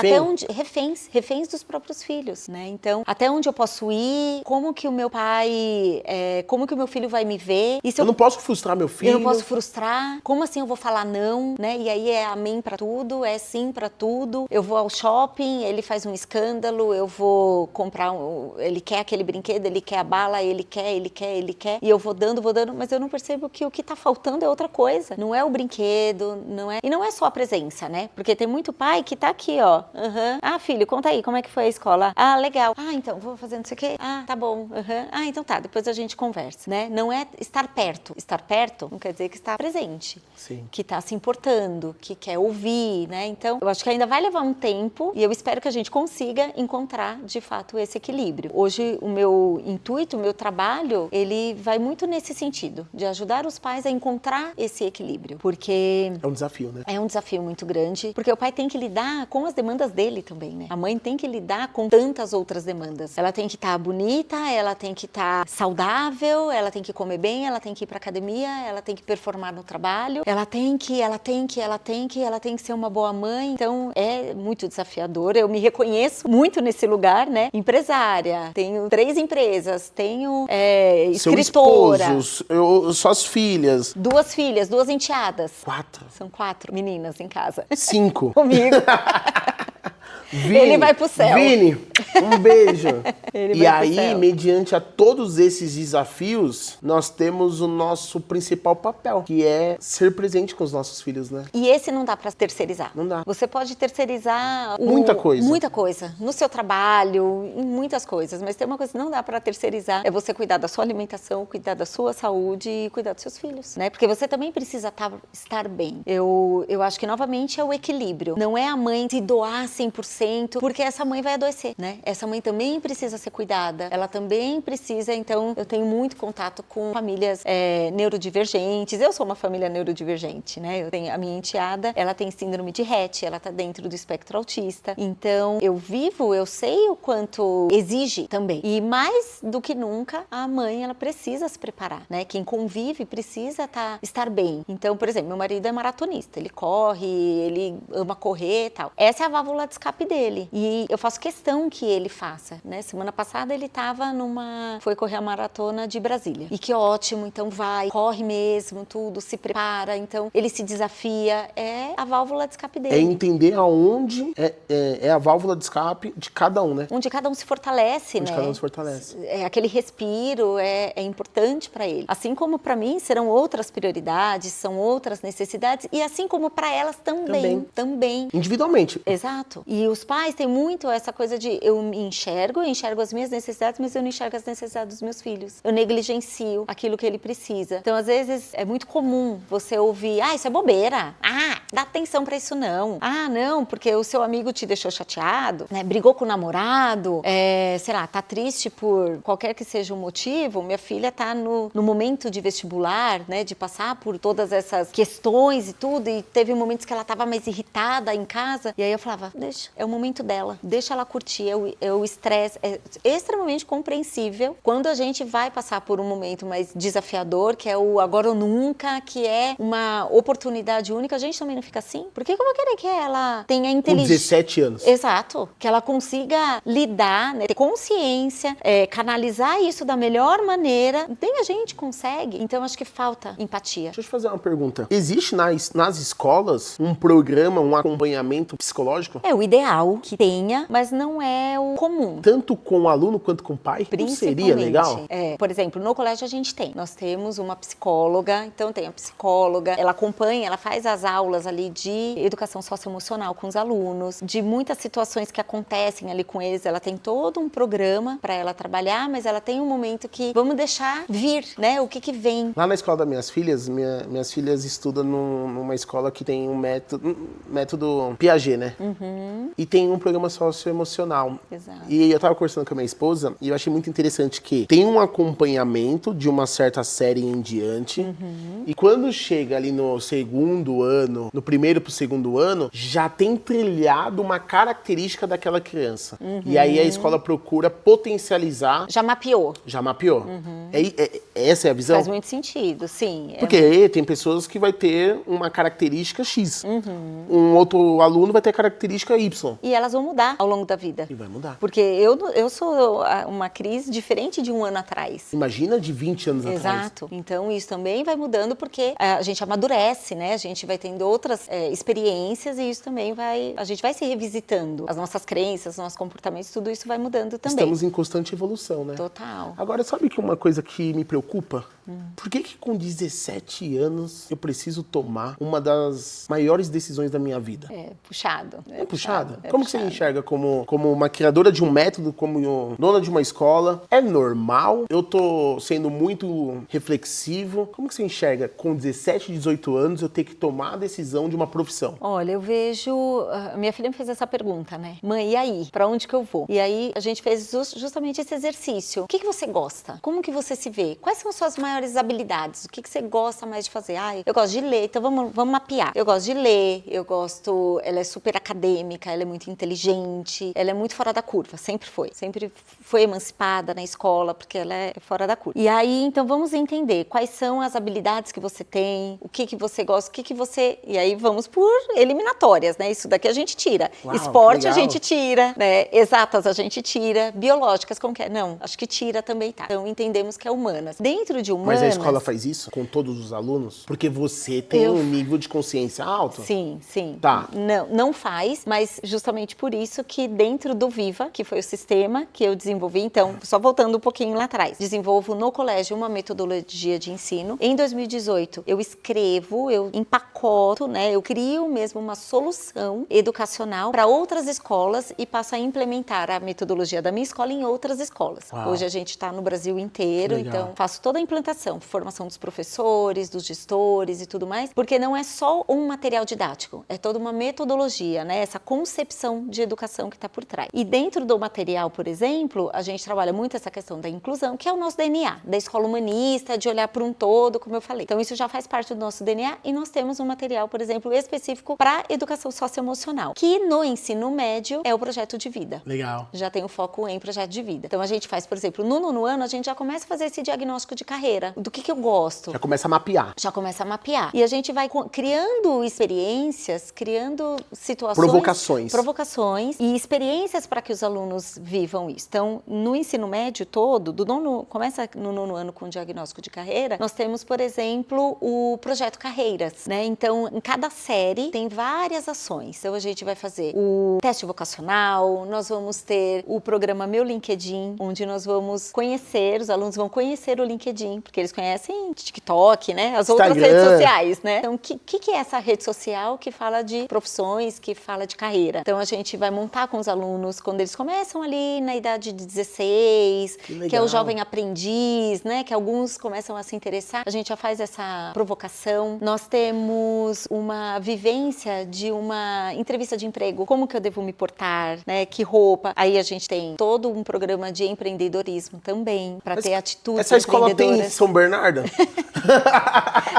Speaker 2: reféns dos próprios filhos, né? Então, até onde eu posso ir? Como que o meu pai, como que o meu filho vai me ver? E se
Speaker 1: eu não posso frustrar meu filho.
Speaker 2: Eu não posso frustrar. Como assim eu vou falar não, né? E aí é amém pra tudo, é sim pra tudo. Eu vou ao shopping, ele faz um escândalo, eu vou comprar, ele quer aquele brinquedo, ele quer a bala, ele quer, e eu vou dando, mas eu não percebo que o que tá faltando é outra coisa. Não é o brinquedo, e não é só a presença, né? Porque tem muito pai que tá aqui, ó. Ah, filho, conta aí, como é que foi a escola? Ah, legal. Ah, então, vou fazer não sei o quê. Ah, tá bom. Ah, então tá, depois a gente conversa, né? Não é estar perto. Estar perto não quer dizer que está presente.
Speaker 1: Sim.
Speaker 2: Que tá se importando, que quer ouvir, né? Então, eu acho que ainda vai levar um tempo e eu espero que a gente consiga encontrar, de fato, esse equilíbrio. Hoje, o meu intuito, o meu trabalho, ele vai muito nesse sentido, de ajudar os pais a encontrar esse equilíbrio, porque...
Speaker 1: É um desafio, né?
Speaker 2: É um desafio muito grande, porque o pai tem que lidar com as demandas dele também, né? A mãe tem que lidar com tantas outras demandas. Ela tem que estar bonita, ela tem que estar saudável, ela tem que comer bem, ela tem que ir pra academia, ela tem que performar no trabalho, ela tem que ser uma boa mãe. Então, é muito desafiador. Eu me reconheço muito nesse lugar, né? Empresária, tenho 3 empresas, tenho escritora.
Speaker 1: Seu esposo, suas filhas.
Speaker 2: 2 filhas, 2 enteadas.
Speaker 1: 4.
Speaker 2: São 4 meninas em casa.
Speaker 1: 5.
Speaker 2: Comigo.
Speaker 1: Vini,
Speaker 2: ele vai pro céu.
Speaker 1: Vini, um beijo.
Speaker 2: Ele
Speaker 1: e
Speaker 2: vai pro
Speaker 1: aí,
Speaker 2: céu.
Speaker 1: mediante a todos esses desafios, nós temos o nosso principal papel, que é ser presente com os nossos filhos, né?
Speaker 2: E esse não dá pra terceirizar.
Speaker 1: Não dá.
Speaker 2: Você pode terceirizar
Speaker 1: Muita coisa.
Speaker 2: Muita coisa. No seu trabalho, em muitas coisas. Mas tem uma coisa que não dá pra terceirizar. É você cuidar da sua alimentação, cuidar da sua saúde e cuidar dos seus filhos, né? Porque você também precisa estar bem. Eu acho que, novamente, é o equilíbrio. Não é a mãe se doar 100%, porque essa mãe vai adoecer, né? Essa mãe também precisa ser cuidada, ela também precisa, então eu tenho muito contato com famílias neurodivergentes. Eu sou uma família neurodivergente, né? Eu tenho a minha enteada, ela tem síndrome de Rett, ela tá dentro do espectro autista. Então eu sei o quanto exige também. E mais do que nunca, a mãe, ela precisa se preparar, né? Quem convive precisa estar bem. Então, por exemplo, meu marido é maratonista, ele corre, ele ama correr e tal. Essa é a válvula de escape dele. E eu faço questão que ele faça, né? Semana passada ele foi correr a maratona de Brasília. E que ótimo, então vai, corre mesmo, tudo, se prepara, então ele se desafia. É a válvula de escape dele.
Speaker 1: É entender aonde é a válvula de escape de cada um, né?
Speaker 2: Onde cada um se fortalece,
Speaker 1: onde
Speaker 2: né?
Speaker 1: cada um se fortalece.
Speaker 2: Aquele respiro é importante para ele. Assim como para mim serão outras prioridades, são outras necessidades, e assim como para elas também.
Speaker 1: Individualmente.
Speaker 2: Exato. E os pais têm muito essa coisa de eu enxergo as minhas necessidades, mas eu não enxergo as necessidades dos meus filhos. Eu negligencio aquilo que ele precisa. Então, às vezes, é muito comum você ouvir, isso é bobeira. Dá atenção pra isso não. Não, porque o seu amigo te deixou chateado, né? Brigou com o namorado, sei lá, tá triste por qualquer que seja o motivo. Minha filha tá no momento de vestibular, né? De passar por todas essas questões e tudo, e teve momentos que ela tava mais irritada em casa, e aí eu falava, deixa, é o momento dela, deixa ela curtir, o estresse é extremamente compreensível quando a gente vai passar por um momento mais desafiador, que é o agora ou nunca, que é uma oportunidade única. A gente também não fica assim? Por que eu vou querer que ela tenha inteligência?
Speaker 1: Com 17 anos.
Speaker 2: Exato. Que ela consiga lidar, né, ter consciência, canalizar isso da melhor maneira. Nem a gente consegue. Então, acho que falta empatia.
Speaker 1: Deixa eu te fazer uma pergunta. Existe nas escolas um programa, um acompanhamento psicológico?
Speaker 2: É o ideal que tenha, mas não é o comum.
Speaker 1: Tanto com o aluno quanto com o pai? Não seria legal?
Speaker 2: Por exemplo, no colégio nós temos uma psicóloga, então tem a psicóloga, ela acompanha, ela faz as aulas ali de educação socioemocional com os alunos, de muitas situações que acontecem ali com eles, ela tem todo um programa para ela trabalhar, mas ela tem um momento que vamos deixar vir, né, o que vem.
Speaker 1: Lá na escola das minhas filhas, minhas filhas estudam numa escola que tem um método Piaget, né?
Speaker 2: Uhum.
Speaker 1: E tem um programa socioemocional.
Speaker 2: Exato.
Speaker 1: E eu tava conversando com a minha esposa e eu achei muito interessante que tem um acompanhamento de uma certa série em diante, e quando chega ali no segundo ano, no primeiro pro segundo ano, já tem trilhado uma característica daquela criança. E aí a escola procura potencializar.
Speaker 2: Já mapeou.
Speaker 1: Essa é a visão?
Speaker 2: Faz muito sentido, sim.
Speaker 1: Porque tem pessoas que vai ter uma característica X. Um outro aluno vai ter característica Y.
Speaker 2: E elas vão mudar ao longo da vida.
Speaker 1: E vai mudar.
Speaker 2: Porque eu sou uma Cris diferente de um ano atrás.
Speaker 1: Imagina de 20 anos atrás.
Speaker 2: Exato. Então isso também vai mudando porque a gente amadurece, né? A gente vai tendo outras experiências e isso também a gente vai se revisitando. As nossas crenças, os nossos comportamentos, tudo isso vai mudando também.
Speaker 1: Estamos em constante evolução, né?
Speaker 2: Total.
Speaker 1: Agora, sabe que uma coisa que me preocupa? Por que com 17 anos eu preciso tomar uma das maiores decisões da minha vida?
Speaker 2: É puxado.
Speaker 1: É puxada?
Speaker 2: É
Speaker 1: Como que você enxerga como uma criadora de um método, como dona de uma escola? É normal? Eu tô sendo muito reflexivo? Como que você enxerga com 17, 18 anos eu ter que tomar a decisão de uma profissão?
Speaker 2: Olha, eu vejo... Minha filha me fez essa pergunta, né? Mãe, e aí? Pra onde que eu vou? E aí a gente fez justamente esse exercício. O que você gosta? Como que você se vê? Quais são as suas maiores habilidades? O que você gosta mais de fazer? Eu gosto de ler, então vamos mapear. Eu gosto de ler, ela é super acadêmica, ela é muito inteligente, ela é muito fora da curva, sempre foi. Sempre foi emancipada na escola, porque ela é fora da curva. E aí, então, vamos entender quais são as habilidades que você tem, o que você gosta, o que você... E aí, vamos por eliminatórias, né? Isso daqui a gente tira.
Speaker 1: Uau,
Speaker 2: esporte
Speaker 1: legal.
Speaker 2: A gente tira, né? Exatas a gente tira, biológicas, como que é? Não, acho que tira também, tá. Então, entendemos que é humanas. Dentro de humanas...
Speaker 1: Mas a escola faz isso com todos os alunos? Porque você tem um nível de consciência alto?
Speaker 2: Sim.
Speaker 1: Tá.
Speaker 2: Não faz, mas justamente por isso que dentro do Viva, que foi o sistema que eu desenvolvi, então, só voltando um pouquinho lá atrás, desenvolvo no colégio uma metodologia de ensino. Em 2018, eu escrevo, eu empacoto, né? Eu crio mesmo uma solução educacional para outras escolas e passo a implementar a metodologia da minha escola em outras escolas.
Speaker 1: Uau.
Speaker 2: Hoje a gente está no Brasil inteiro, então faço toda a implantação educação, formação dos professores, dos gestores e tudo mais, porque não é só um material didático, é toda uma metodologia, né? Essa concepção de educação que está por trás. E dentro do material, por exemplo, a gente trabalha muito essa questão da inclusão, que é o nosso DNA, da escola humanista, de olhar para um todo, como eu falei. Então isso já faz parte do nosso DNA e nós temos um material, por exemplo, específico para educação socioemocional, que no ensino médio é o projeto de vida.
Speaker 1: Legal.
Speaker 2: Já tem o foco em projeto de vida. Então a gente faz, por exemplo, no nono ano, a gente já começa a fazer esse diagnóstico de carreira. Do que eu gosto?
Speaker 1: Já começa a mapear.
Speaker 2: Já começa a mapear. E a gente vai criando experiências, criando situações... Provocações e experiências para que os alunos vivam isso. Então, no ensino médio todo, começa no nono ano com o diagnóstico de carreira, nós temos, por exemplo, o projeto Carreiras, né? Então, em cada série tem várias ações. Então, a gente vai fazer o teste vocacional, nós vamos ter o programa Meu LinkedIn, onde nós vamos conhecer, os alunos vão conhecer o LinkedIn, porque eles conhecem TikTok, né? As outras
Speaker 1: Instagram.
Speaker 2: redes sociais, né? Então, o que é essa rede social que fala de profissões, que fala de carreira? Então, a gente vai montar com os alunos quando eles começam ali na idade de 16, que é o jovem aprendiz, né? Que alguns começam a se interessar. A gente já faz essa provocação. Nós temos uma vivência de uma entrevista de emprego. Como que eu devo me portar, né? Que roupa? Aí a gente tem todo um programa de empreendedorismo também, para ter atitudes
Speaker 1: Essa escola tem em São Bernardo?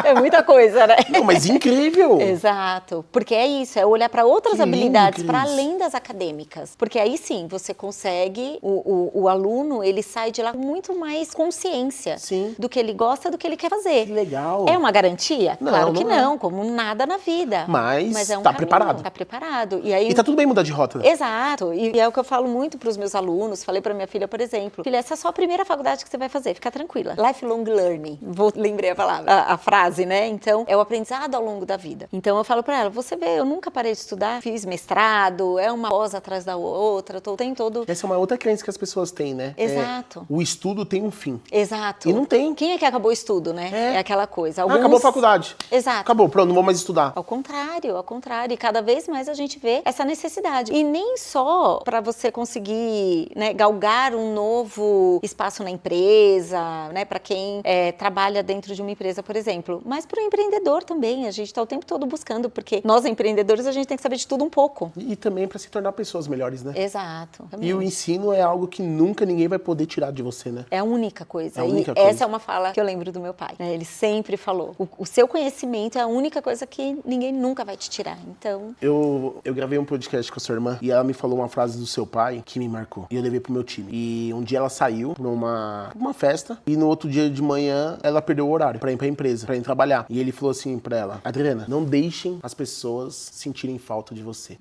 Speaker 2: É muita coisa, né?
Speaker 1: Não, mas incrível!
Speaker 2: Exato, porque é isso, é olhar para outras habilidades,
Speaker 1: lindo,
Speaker 2: para além das acadêmicas. Porque aí sim, você consegue, o aluno, ele sai de lá com muito mais consciência do que ele gosta, do que ele quer fazer.
Speaker 1: Que legal!
Speaker 2: É uma garantia?
Speaker 1: Não,
Speaker 2: claro que
Speaker 1: não
Speaker 2: não, como nada na vida.
Speaker 1: Mas
Speaker 2: é um
Speaker 1: tá
Speaker 2: caminho,
Speaker 1: preparado.
Speaker 2: Tá preparado. E aí,
Speaker 1: tá tudo bem mudar de rota.
Speaker 2: Exato, e é o que eu falo muito para os meus alunos, falei para minha filha, por exemplo, filha, essa é só a primeira faculdade que você vai fazer, fica tranquila. Lifelong learning, lembrei a palavra, a frase, né? Então, é o aprendizado ao longo da vida. Então, eu falo para ela, você vê, eu nunca parei de estudar, fiz mestrado, é uma pós atrás da outra, tem todo...
Speaker 1: Essa é uma outra crença que as pessoas têm, né?
Speaker 2: Exato.
Speaker 1: O estudo tem um fim.
Speaker 2: Exato.
Speaker 1: E não tem.
Speaker 2: Quem é que acabou o estudo, né? É aquela coisa.
Speaker 1: Acabou a faculdade.
Speaker 2: Exato.
Speaker 1: Acabou, pronto, não vou mais estudar.
Speaker 2: Ao contrário. E cada vez mais a gente vê essa necessidade. E nem só para você conseguir, né, galgar um novo espaço na empresa, né, para quem trabalha dentro de uma empresa, por exemplo, mas para o empreendedor também. A gente está o tempo todo buscando, porque nós empreendedores a gente tem que saber de tudo um pouco.
Speaker 1: E também para se tornar pessoas melhores, né?
Speaker 2: Exato. Também.
Speaker 1: E o ensino é algo que nunca ninguém vai poder tirar de você, né?
Speaker 2: É a única coisa.
Speaker 1: Coisa.
Speaker 2: Essa é uma fala que eu lembro do meu pai, né? Ele sempre falou, o seu conhecimento é a única coisa que ninguém nunca vai te tirar. Então...
Speaker 1: Eu gravei um podcast com a sua irmã e ela me falou uma frase do seu pai que me marcou. E eu levei pro meu time. E um dia ela saiu pra uma festa e no outro dia de manhã ela perdeu o horário pra ir pra empresa, pra ir trabalhar. E ele falou assim pra ela, Adriana, não deixem as pessoas sentirem falta de você.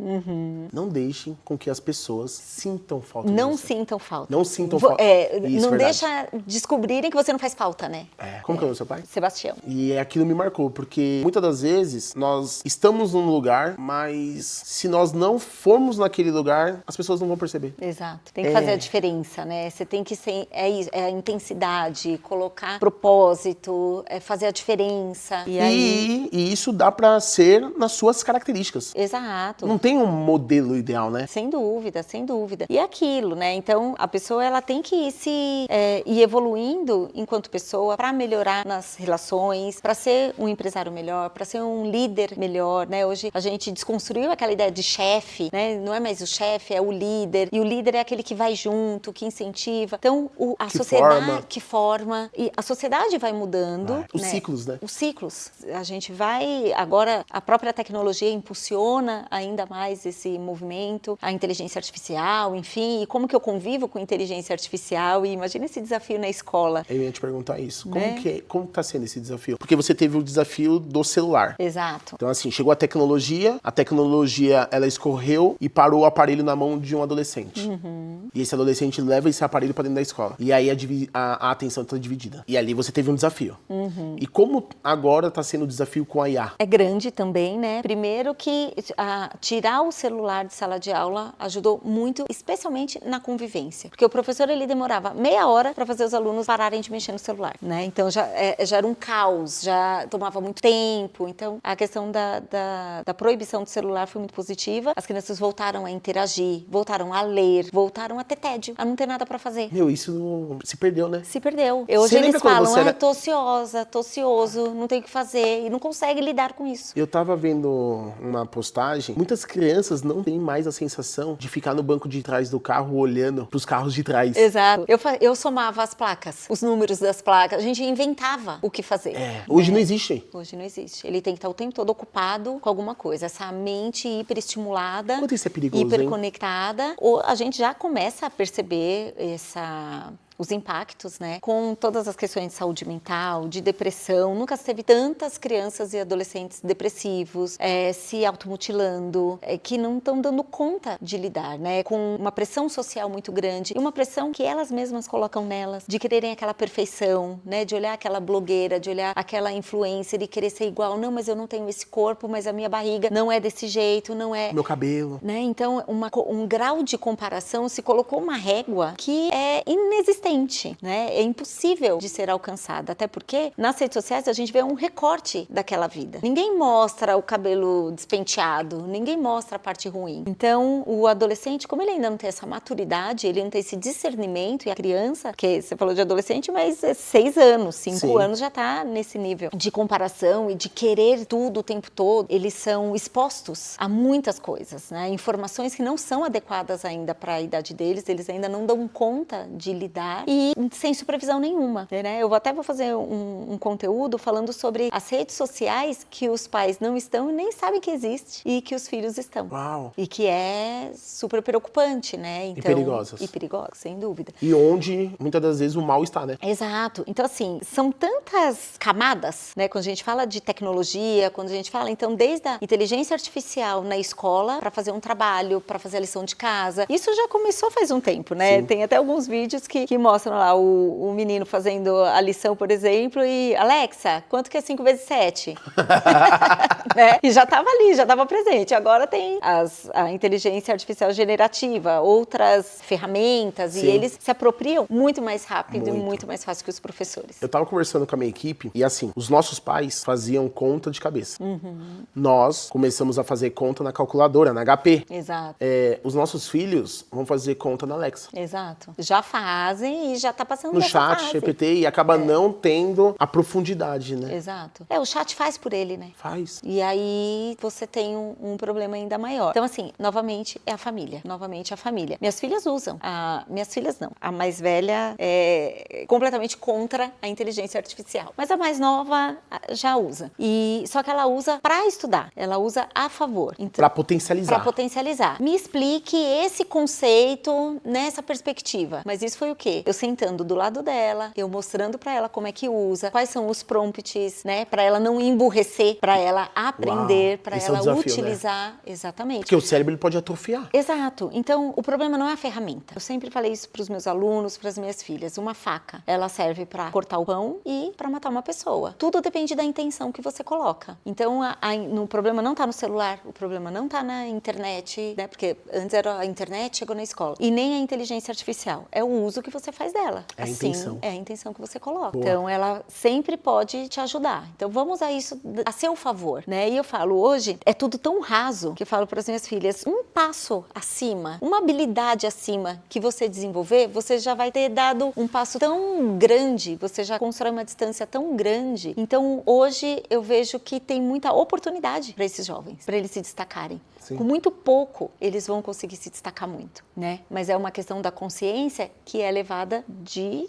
Speaker 1: Não deixem com que as pessoas sintam falta de você.
Speaker 2: Não sintam falta.
Speaker 1: Não sintam falta.
Speaker 2: Isso, não deixa descobrirem que você não faz falta, né?
Speaker 1: Como que é o seu pai?
Speaker 2: Sebastião.
Speaker 1: E aquilo me marcou, porque muitas das vezes nós estamos num lugar, mas se nós não formos naquele lugar, as pessoas não vão perceber.
Speaker 2: Exato. Tem que fazer a diferença, né? Você tem que ser... É a intensidade, colocar propósito, fazer a diferença.
Speaker 1: E isso dá pra ser nas suas características.
Speaker 2: Exato.
Speaker 1: Não tem um modelo ideal, né?
Speaker 2: Sem dúvida, sem dúvida. E é aquilo, né? Então, a pessoa, ela tem que ir evoluindo enquanto pessoa para melhorar nas relações, para ser um empresário melhor, para ser um líder melhor, né? Hoje a gente desconstruiu aquela ideia de chefe, né? Não é mais o chefe, é o líder. E o líder é aquele que vai junto, que incentiva. Então, a sociedade que forma. E a sociedade vai mudando.
Speaker 1: Os ciclos, né?
Speaker 2: Os ciclos. A gente vai... Agora, a própria tecnologia impulsiona ainda mais esse movimento. A inteligência artificial, enfim. E como que eu convivo com inteligência artificial? E imagina esse desafio na escola.
Speaker 1: Eu ia te perguntar isso.
Speaker 2: Né?
Speaker 1: Como tá sendo esse desafio? Porque você teve o desafio do celular.
Speaker 2: Exato.
Speaker 1: Então, assim, chegou a tecnologia, ela escorreu e parou o aparelho na mão de um adolescente. E esse adolescente leva esse aparelho pra dentro da escola. E aí a atenção tá dividida. E ali você teve um desafio. E como agora tá sendo o desafio com a IA?
Speaker 2: É grande também, né? Primeiro que tirar o celular de sala de aula ajudou muito, especialmente na convivência. Porque o professor, ele demorava meia hora para fazer os alunos pararem de mexer no celular, né? Então já era um caos, já tomava muito tempo. Então a questão da proibição do celular foi muito positiva. As crianças voltaram a interagir, voltaram a ler, voltaram a ter tédio, a não ter nada para fazer.
Speaker 1: Isso se perdeu, né?
Speaker 2: Se perdeu.
Speaker 1: Você lembra quando
Speaker 2: falam,
Speaker 1: você era...
Speaker 2: tô ociosa, tô ocioso, não tenho o que fazer, e não consegue lidar com isso.
Speaker 1: Eu tava vendo uma postagem, muitas crianças não têm mais a sensação de ficar no banco de trás do carro olhando pros carros de trás.
Speaker 2: Exato. Eu somava as placas, os números das placas, a gente inventava o que fazer.
Speaker 1: Hoje não existe.
Speaker 2: Hoje não existe. Ele tem que estar o tempo todo ocupado com alguma coisa. Essa mente hiperestimulada,
Speaker 1: Quanto isso é perigoso,
Speaker 2: hiperconectada, ou a gente já começa a perceber os impactos, né? Com todas as questões de saúde mental, de depressão. Nunca se teve tantas crianças e adolescentes depressivos, se automutilando, que não estão dando conta de lidar, né? Com uma pressão social muito grande e uma pressão que elas mesmas colocam nelas, de quererem aquela perfeição, né? De olhar aquela blogueira, de olhar aquela influencer e querer ser igual. Não, mas eu não tenho esse corpo, mas a minha barriga não é desse jeito, não é...
Speaker 1: Meu cabelo.
Speaker 2: Né? Então, um grau de comparação, se colocou uma régua que é inexistente. Né? É impossível de ser alcançada, até porque nas redes sociais a gente vê um recorte daquela vida. Ninguém mostra o cabelo despenteado, ninguém mostra a parte ruim. Então, o adolescente, como ele ainda não tem essa maturidade, ele não tem esse discernimento, e a criança, que você falou de adolescente, mas é 6 anos, 5 anos já tá nesse nível de comparação e de querer tudo o tempo todo. Eles são expostos a muitas coisas, né? Informações que não são adequadas ainda para a idade deles, eles ainda não dão conta de lidar e sem supervisão nenhuma, né? Eu vou fazer um conteúdo falando sobre as redes sociais que os pais não estão e nem sabem que existe e que os filhos estão.
Speaker 1: Uau!
Speaker 2: E que é super preocupante, né? Então,
Speaker 1: e perigosas,
Speaker 2: sem dúvida.
Speaker 1: E onde, muitas das vezes, o mal está, né?
Speaker 2: Exato. Então, assim, são tantas camadas, né? Quando a gente fala de tecnologia, quando a gente fala, então, desde a inteligência artificial na escola, para fazer um trabalho, para fazer a lição de casa. Isso já começou faz um tempo, né?
Speaker 1: Sim.
Speaker 2: Tem até alguns vídeos que mostram lá o menino fazendo a lição, por exemplo, e Alexa, quanto que é 5 vezes 7? Né? E já estava ali, já estava presente. Agora tem a inteligência artificial generativa, outras ferramentas, e eles se apropriam muito mais rápido e muito mais fácil que os professores.
Speaker 1: Eu tava conversando com a minha equipe e assim, os nossos pais faziam conta de cabeça. Nós começamos a fazer conta na calculadora, na HP.
Speaker 2: Exato.
Speaker 1: Os nossos filhos vão fazer conta na Alexa.
Speaker 2: Exato. Já fazem e já tá passando
Speaker 1: no
Speaker 2: dessa
Speaker 1: chat,
Speaker 2: fase.
Speaker 1: GPT, e acaba não tendo a profundidade, né?
Speaker 2: Exato. O chat faz por ele, né?
Speaker 1: Faz.
Speaker 2: E aí você tem um problema ainda maior. Então, assim, novamente é a família. Novamente a família. Minhas filhas usam. Minhas filhas não. A mais velha é completamente contra a inteligência artificial. Mas a mais nova já usa. Só que ela usa para estudar. Ela usa a favor. Então,
Speaker 1: para potencializar.
Speaker 2: Para potencializar. Me explique esse conceito nessa perspectiva. Mas isso foi o quê? Eu sentando do lado dela, eu mostrando para ela como é que usa, quais são os prompts, né? Para ela não emburrecer, para ela aprender, para ela
Speaker 1: desafio,
Speaker 2: utilizar.
Speaker 1: Né?
Speaker 2: Exatamente.
Speaker 1: Porque o cérebro ele pode atrofiar.
Speaker 2: Exato. Então, o problema não é a ferramenta. Eu sempre falei isso para os meus alunos, para as minhas filhas. Uma faca, ela serve para cortar o pão e para matar uma pessoa. Tudo depende da intenção que você coloca. Então, o problema não está no celular, o problema não está na internet, né? Porque antes era a internet, chegou na escola. E nem a inteligência artificial. É o uso que você faz dela.
Speaker 1: É a intenção.
Speaker 2: É a intenção que você coloca.
Speaker 1: Boa.
Speaker 2: Então, ela sempre pode te ajudar. Então, vamos usar isso a seu favor, né? E eu falo, hoje, é tudo tão raso que eu falo para as minhas filhas, um passo acima, uma habilidade acima que você desenvolver, você já vai ter dado um passo tão grande, você já constrói uma distância tão grande. Então, hoje, eu vejo que tem muita oportunidade para esses jovens, para eles se destacarem.
Speaker 1: Sim.
Speaker 2: Com muito pouco, eles vão conseguir se destacar muito, né? Mas é uma questão da consciência que é levada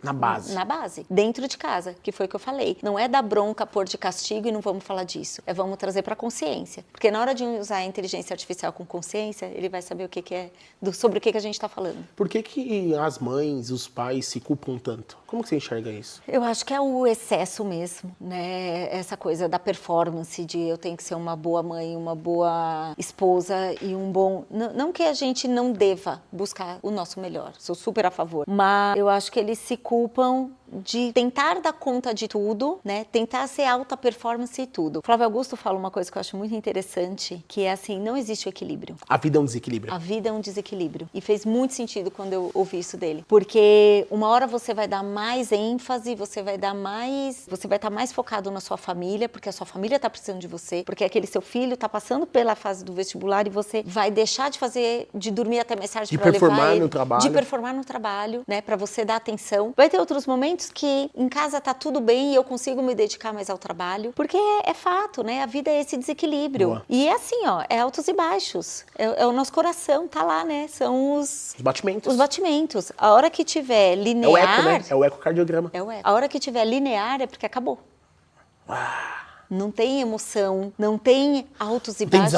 Speaker 2: na base, dentro de casa, que foi o que eu falei. Não é dar bronca, pôr de castigo e não vamos falar disso. É vamos trazer para consciência. Porque na hora de usar a inteligência artificial com consciência, ele vai saber o que é, sobre o que a gente está falando.
Speaker 1: Por que as mães, os pais se culpam tanto? Como que você enxerga isso?
Speaker 2: Eu acho que é o excesso mesmo, né? Essa coisa da performance, de eu tenho que ser uma boa mãe, uma boa esposa e um bom... Não que a gente não deva buscar o nosso melhor, sou super a favor, mas eu acho que eles se culpam de tentar dar conta de tudo, né? Tentar ser alta performance e tudo. Flávio Augusto fala uma coisa que eu acho muito interessante, que é assim, não existe o equilíbrio.
Speaker 1: A vida é um desequilíbrio.
Speaker 2: A vida é um desequilíbrio. E fez muito sentido quando eu ouvi isso dele. Porque uma hora você vai dar mais ênfase, você vai estar mais focado na sua família, porque a sua família está precisando de você, porque aquele seu filho está passando pela fase do vestibular e você vai deixar de dormir até mais tarde para levar ele.
Speaker 1: De performar no trabalho,
Speaker 2: né? Para você dar atenção. Vai ter outros momentos momentos que em casa tá tudo bem e eu consigo me dedicar mais ao trabalho, porque é fato, né? A vida é esse desequilíbrio.
Speaker 1: Boa.
Speaker 2: E é assim, ó, é altos e baixos. É o nosso coração, tá lá, né? São os
Speaker 1: batimentos.
Speaker 2: Os batimentos. A hora que tiver
Speaker 1: É o
Speaker 2: linear...
Speaker 1: eco, né? É o ecocardiograma.
Speaker 2: É o eco. A hora que tiver linear é porque acabou. Não tem emoção, não tem altos e baixos.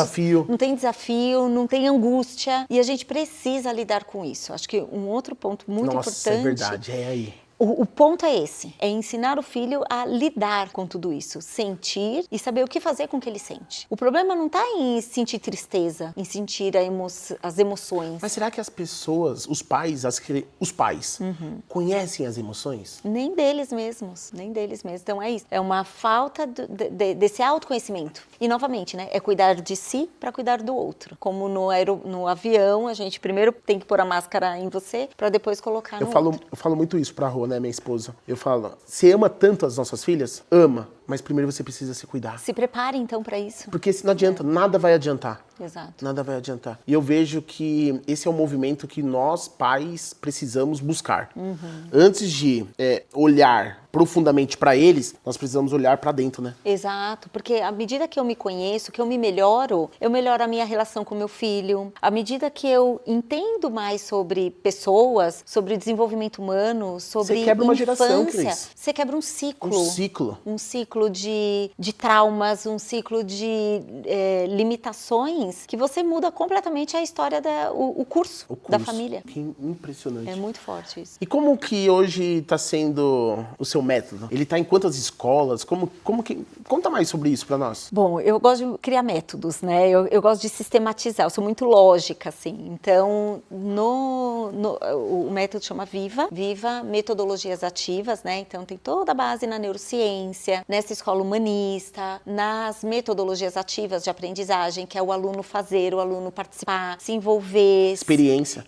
Speaker 2: Não tem desafio, não tem angústia. E a gente precisa lidar com isso. Acho que um outro ponto muito importante...
Speaker 1: é verdade, é aí.
Speaker 2: O ponto é esse, é ensinar o filho a lidar com tudo isso, sentir e saber o que fazer com o que ele sente. O problema não está em sentir tristeza, em sentir as emoções.
Speaker 1: Mas será que as pessoas, os pais, conhecem as emoções?
Speaker 2: Nem deles mesmos. Então é isso, é uma falta desse autoconhecimento. E novamente, né, é cuidar de si para cuidar do outro. Como no avião, a gente primeiro tem que pôr a máscara em você para depois colocar no outro.
Speaker 1: Eu falo muito isso pra Rô, né, minha esposa. Eu falo, você ama tanto as nossas filhas? Ama. Mas primeiro você precisa se cuidar.
Speaker 2: Se prepare, então, para isso.
Speaker 1: Porque se não adianta, nada vai adiantar.
Speaker 2: Exato.
Speaker 1: Nada vai adiantar. E eu vejo que esse é um movimento que nós, pais, precisamos buscar. Antes de olhar profundamente para eles, nós precisamos olhar para dentro, né?
Speaker 2: Exato, porque à medida que eu me conheço, que eu me melhoro, eu melhoro a minha relação com meu filho. À medida que eu entendo mais sobre pessoas, sobre desenvolvimento humano, sobre
Speaker 1: você quebra uma geração,
Speaker 2: infância,
Speaker 1: Cris.
Speaker 2: você quebra um ciclo. Um ciclo de traumas, um ciclo de limitações, que você muda completamente a história, o curso da família.
Speaker 1: Que impressionante.
Speaker 2: É muito forte isso.
Speaker 1: E como que hoje está sendo o seu método? Ele está em quantas escolas? Conta mais sobre isso para nós.
Speaker 2: Bom, eu gosto de criar métodos, né? Eu gosto de sistematizar, eu sou muito lógica, assim. Então, o método chama Viva Metodologias Ativas, né? Então, tem toda a base na neurociência, nessa escola humanista, nas metodologias ativas de aprendizagem, que é o aluno fazer, o aluno participar, se envolver. Experiência,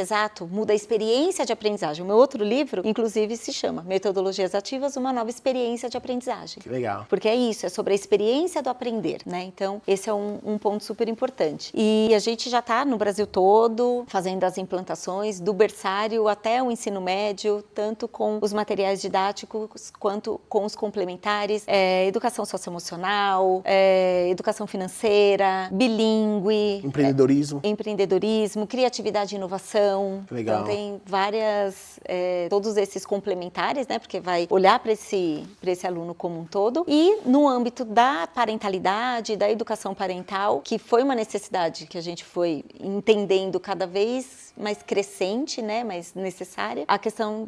Speaker 2: exato. Muda a experiência de aprendizagem. O meu outro livro, inclusive, se chama Metodologias Ativas, uma nova experiência de aprendizagem.
Speaker 1: Que legal.
Speaker 2: Porque é isso, é sobre a experiência do aprender, né? Então, esse é um ponto super importante. E a gente já está no Brasil todo fazendo as implantações do berçário até o ensino médio, tanto com os materiais didáticos quanto com os complementares, educação socioemocional, educação financeira, bilíngue, empreendedorismo, criatividade e inovação.
Speaker 1: Legal.
Speaker 2: Então tem várias, todos esses complementares, né? Porque vai olhar para esse aluno como um todo. E no âmbito da parentalidade, da educação parental, que foi uma necessidade que a gente foi entendendo cada vez mais crescente, né? Mais necessária, a questão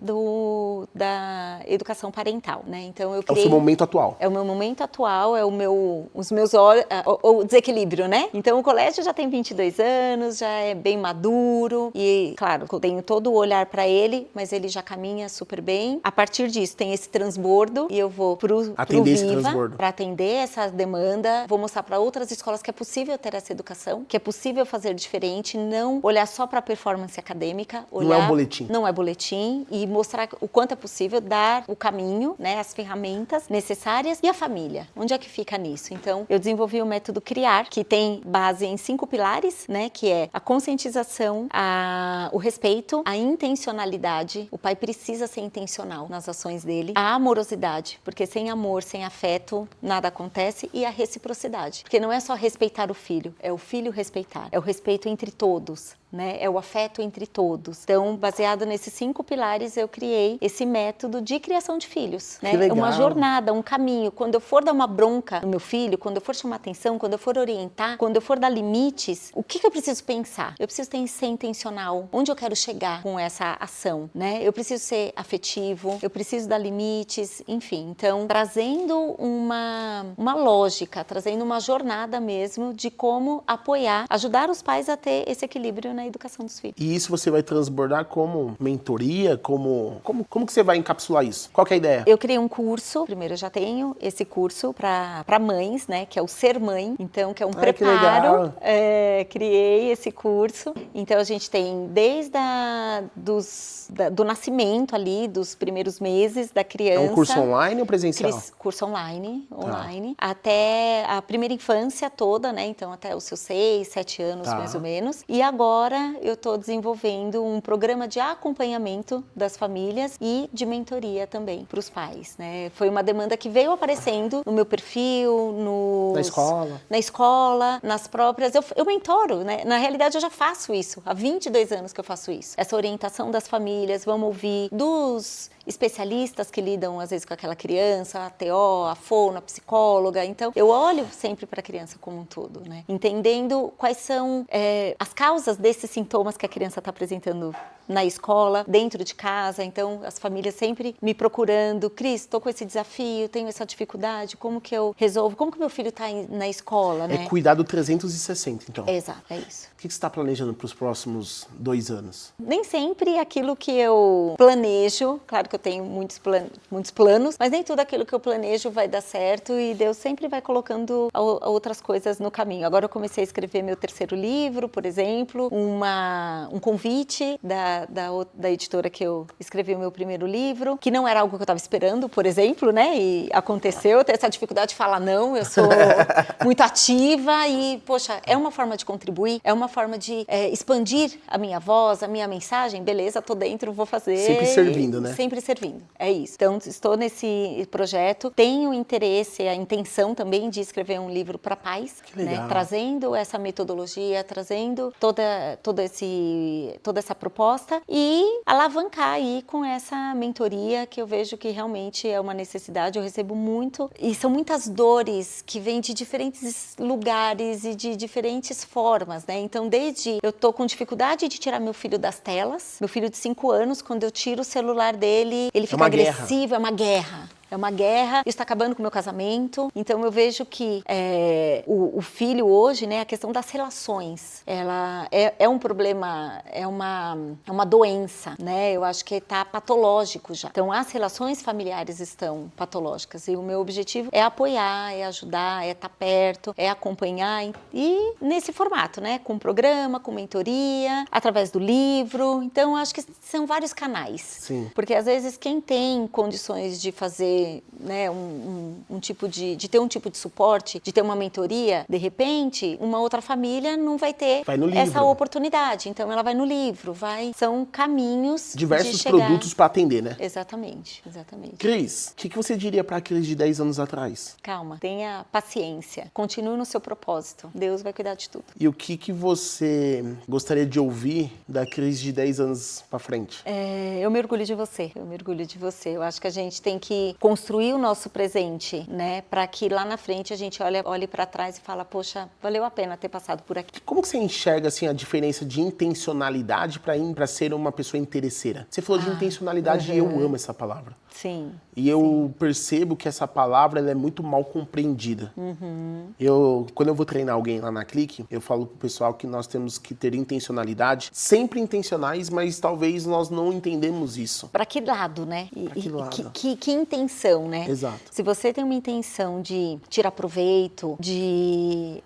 Speaker 2: da educação parental, né? Então eu criei...
Speaker 1: É o seu momento atual.
Speaker 2: É o meu momento atual, é os meus olhos, o desequilíbrio, né? Então o colégio já tem 22 anos, já é bem maduro e, claro, eu tenho todo o olhar para ele, mas ele já caminha super bem. A partir disso tem esse transbordo e eu vou pro Viva para atender essa demanda. Vou mostrar para outras escolas que é possível ter essa educação, que é possível fazer diferente, não olhar só para a performance acadêmica, olhar,
Speaker 1: não é um boletim.
Speaker 2: Não é boletim, e mostrar o quanto é possível, dar o caminho, né, as ferramentas necessárias e a família. Onde é que fica nisso? Então, eu desenvolvi o método CRIAR, que tem base em 5 pilares, né, que é a conscientização, o respeito, a intencionalidade. O pai precisa ser intencional nas ações dele, a amorosidade, porque sem amor, sem afeto, nada acontece, e a reciprocidade, porque não é só respeitar o filho, é o filho respeitar, é o respeito entre todos, né? É o afeto entre todos. Então, baseado nesses 5 pilares, eu criei esse método de criação de filhos, né?
Speaker 1: Que legal.
Speaker 2: É uma jornada, um caminho. Quando eu for dar uma bronca no meu filho, quando eu for chamar atenção, quando eu for orientar, quando eu for dar limites, o que eu preciso pensar? Eu preciso ser intencional. Onde eu quero chegar com essa ação, né? Eu preciso ser afetivo, eu preciso dar limites, enfim. Então, trazendo uma lógica, trazendo uma jornada mesmo de como apoiar, ajudar os pais a ter esse equilíbrio na educação dos filhos.
Speaker 1: E isso você vai transbordar como mentoria? Como que você vai encapsular isso? Qual que é a ideia?
Speaker 2: Eu criei um curso, primeiro eu já tenho esse curso para mães, né, que é o Ser Mãe, então que é um preparo. Criei esse curso, então a gente tem desde do nascimento ali, dos primeiros meses da criança.
Speaker 1: É um curso online ou presencial?
Speaker 2: Curso online, até a primeira infância toda, né, então até os seus 6, 7 anos mais ou menos, e agora agora eu estou desenvolvendo um programa de acompanhamento das famílias e de mentoria também para os pais, né? Foi uma demanda que veio aparecendo no meu perfil, na escola, nas próprias... Eu mentoro, né? Na realidade, eu já faço isso. Há 22 anos que eu faço isso. Essa orientação das famílias, vamos ouvir dos especialistas que lidam, às vezes, com aquela criança, a TO, a fono, a psicóloga. Então, eu olho sempre para a criança como um todo, né? Entendendo quais são as causas desses sintomas que a criança está apresentando na escola, dentro de casa. Então, as famílias sempre me procurando. Cris, estou com esse desafio, tenho essa dificuldade, como que eu resolvo? Como que meu filho está na escola, né?
Speaker 1: É cuidado 360, então.
Speaker 2: Exato, é isso.
Speaker 1: O que você está planejando para os próximos 2 anos?
Speaker 2: Nem sempre aquilo que eu planejo, claro que eu tenho muitos planos, mas nem tudo aquilo que eu planejo vai dar certo e Deus sempre vai colocando outras coisas no caminho. Agora eu comecei a escrever meu 3º livro, por exemplo, um convite da editora que eu escrevi o meu 1º livro, que não era algo que eu estava esperando, por exemplo, né? E aconteceu, eu tenho essa dificuldade de falar não, eu sou muito ativa e, poxa, é uma forma de contribuir, é uma forma de expandir a minha voz, a minha mensagem, beleza, tô dentro, vou fazer.
Speaker 1: Sempre servindo, né?
Speaker 2: Sempre servindo, é isso. Então, estou nesse projeto, tenho interesse, a intenção também de escrever um livro para pais,
Speaker 1: que legal.
Speaker 2: Né? Trazendo essa metodologia, trazendo toda essa proposta e alavancar aí com essa mentoria que eu vejo que realmente é uma necessidade, eu recebo muito e são muitas dores que vêm de diferentes lugares e de diferentes formas, né? Então, desde eu tô com dificuldade de tirar meu filho das telas, meu filho de 5 anos, quando eu tiro o celular dele, ele fica agressivo, é uma guerra. É uma guerra, isso está acabando com o meu casamento. Então eu vejo que o filho hoje, né, a questão das relações, ela é um problema, é uma doença, né? Eu acho que está patológico já. Então as relações familiares estão patológicas e o meu objetivo é apoiar, é ajudar, é estar perto, é acompanhar e nesse formato, né? Com programa, com mentoria, através do livro. Então acho que são vários canais.
Speaker 1: Sim.
Speaker 2: Porque às vezes quem tem condições de fazer, né, de ter um tipo de suporte, de ter uma mentoria, de repente, uma outra família não vai ter essa oportunidade. Então, ela vai no livro, são caminhos
Speaker 1: diversos
Speaker 2: de chegar...
Speaker 1: produtos para atender, né?
Speaker 2: Exatamente.
Speaker 1: Cris, o que você diria para a Cris de 10 anos atrás?
Speaker 2: Calma, tenha paciência, continue no seu propósito. Deus vai cuidar de tudo.
Speaker 1: E o que você gostaria de ouvir da Cris de 10 anos para frente?
Speaker 2: Eu me orgulho de você, Eu acho que a gente tem que construir o nosso presente, né? Para que lá na frente a gente olhe para trás e fala, poxa, valeu a pena ter passado por aqui.
Speaker 1: Como que você enxerga assim a diferença de intencionalidade para ser uma pessoa interesseira? Você falou de intencionalidade e eu amo essa palavra.
Speaker 2: Sim.
Speaker 1: E eu percebo que essa palavra ela é muito mal compreendida. Quando eu vou treinar alguém lá na Clique, eu falo pro pessoal que nós temos que ter intencionalidade, sempre intencionais, mas talvez nós não entendemos isso.
Speaker 2: Para que lado, né?
Speaker 1: Pra que lado?
Speaker 2: Que intenção, né?
Speaker 1: Exato.
Speaker 2: Se você tem uma intenção de tirar proveito, de...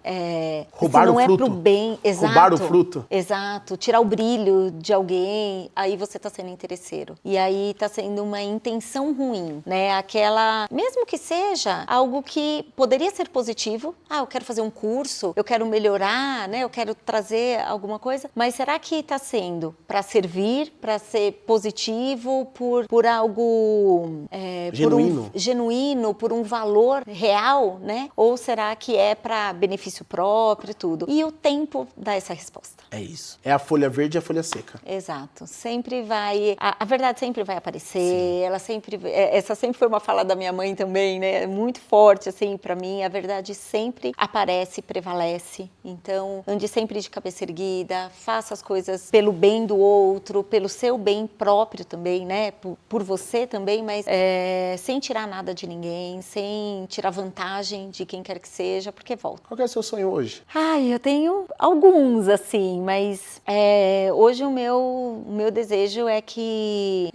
Speaker 1: roubar
Speaker 2: se não
Speaker 1: o fruto.
Speaker 2: É pro bem, exato.
Speaker 1: Roubar o fruto.
Speaker 2: Exato. Tirar o brilho de alguém, aí você tá sendo interesseiro. E aí tá sendo uma intenção ruim, né? Aquela... Mesmo que seja algo que poderia ser positivo. Eu quero fazer um curso, eu quero melhorar, né? Eu quero trazer alguma coisa. Mas será que tá sendo para servir, para ser positivo, por algo... genuíno, por um valor real, né? Ou será que é para benefício próprio, tudo? E o tempo dá essa resposta.
Speaker 1: É isso. É a folha verde e a folha seca.
Speaker 2: Exato. Sempre vai... A verdade sempre vai aparecer. Ela sempre... Essa sempre foi uma fala da minha mãe também, né? Muito forte, assim, para mim. A verdade sempre aparece, prevalece. Então, ande sempre de cabeça erguida, faça as coisas pelo bem do outro, pelo seu bem próprio também, né? Por você também, mas sem tirar nada de ninguém, sem tirar vantagem de quem quer que seja, porque volta.
Speaker 1: Qual que é o seu sonho hoje?
Speaker 2: Eu tenho alguns, assim, mas hoje o meu desejo é que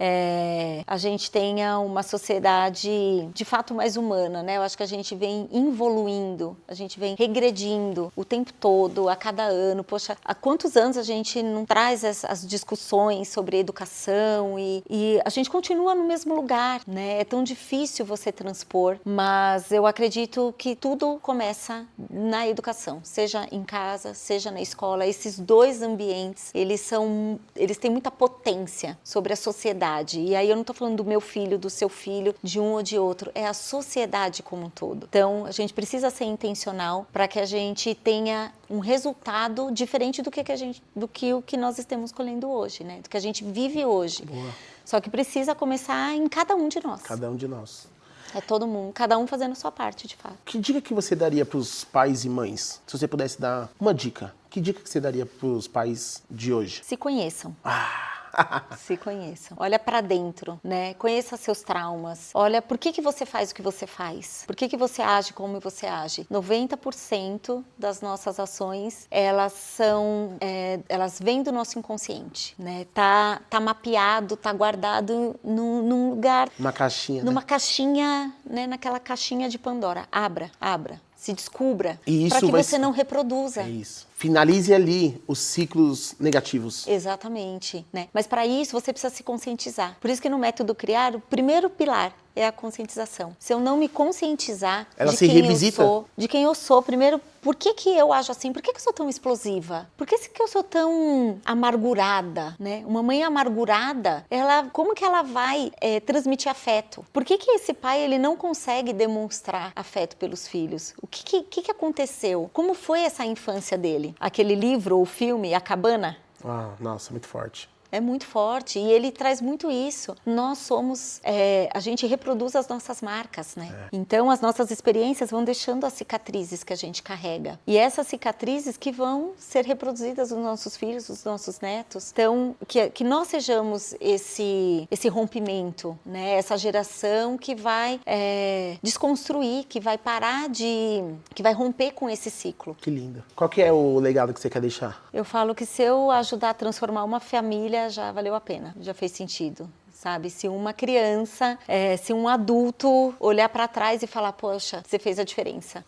Speaker 2: a gente tenha uma sociedade de fato mais humana, né? Eu acho que a gente vem evoluindo, a gente vem regredindo o tempo todo, a cada ano. Poxa, há quantos anos a gente não traz as discussões sobre educação e a gente continua no mesmo lugar, né? É tão difícil difícil você transpor, mas eu acredito que tudo começa na educação, seja em casa, seja na escola. Esses dois ambientes, eles têm muita potência sobre a sociedade. E aí eu não estou falando do meu filho, do seu filho, de um ou de outro, é a sociedade como um todo. Então, a gente precisa ser intencional para que a gente tenha um resultado diferente do que nós estamos colhendo hoje, né? Do que a gente vive hoje.
Speaker 1: Boa.
Speaker 2: Só que precisa começar em cada um de nós.
Speaker 1: Cada um de nós.
Speaker 2: É todo mundo, cada um fazendo a sua parte, de fato.
Speaker 1: Que dica que você daria para os pais e mães? Se você pudesse dar uma dica, que dica que você daria para os pais de hoje?
Speaker 2: Se conheçam. Se conheçam. Olha pra dentro, né? Conheça seus traumas. Olha por que você faz o que você faz. Por que você age como você age. 90% das nossas ações, elas vêm do nosso inconsciente, né? Tá mapeado, tá guardado num lugar.
Speaker 1: Uma caixinha,
Speaker 2: numa caixinha, né? Naquela caixinha de Pandora. Abra. Se descubra, para que você não reproduza.
Speaker 1: É isso. Finalize ali os ciclos negativos.
Speaker 2: Exatamente, né? Mas para isso você precisa se conscientizar. Por isso que no método Criar, o primeiro pilar é a conscientização. Se eu não me conscientizar de quem eu sou, primeiro, por que eu ajo assim? Por que eu sou tão explosiva? Por que eu sou tão amargurada, né? Uma mãe amargurada, como que ela vai transmitir afeto? Por que esse pai ele não consegue demonstrar afeto pelos filhos? O que aconteceu? Como foi essa infância dele? Aquele livro ou filme, A Cabana?
Speaker 1: Nossa, muito forte.
Speaker 2: É muito forte e ele traz muito isso. Nós somos, a gente reproduz as nossas marcas, né? Então as nossas experiências vão deixando as cicatrizes que a gente carrega. E essas cicatrizes que vão ser reproduzidas nos nossos filhos, nos nossos netos. Então, que nós sejamos esse rompimento, né? Essa geração que vai desconstruir, que vai que vai romper com esse ciclo.
Speaker 1: Que lindo. Qual que é o legado que você quer deixar?
Speaker 2: Eu falo que se eu ajudar a transformar uma família, já valeu a pena, já fez sentido. Sabe? Se uma criança, se um adulto olhar para trás e falar, poxa, você fez a diferença,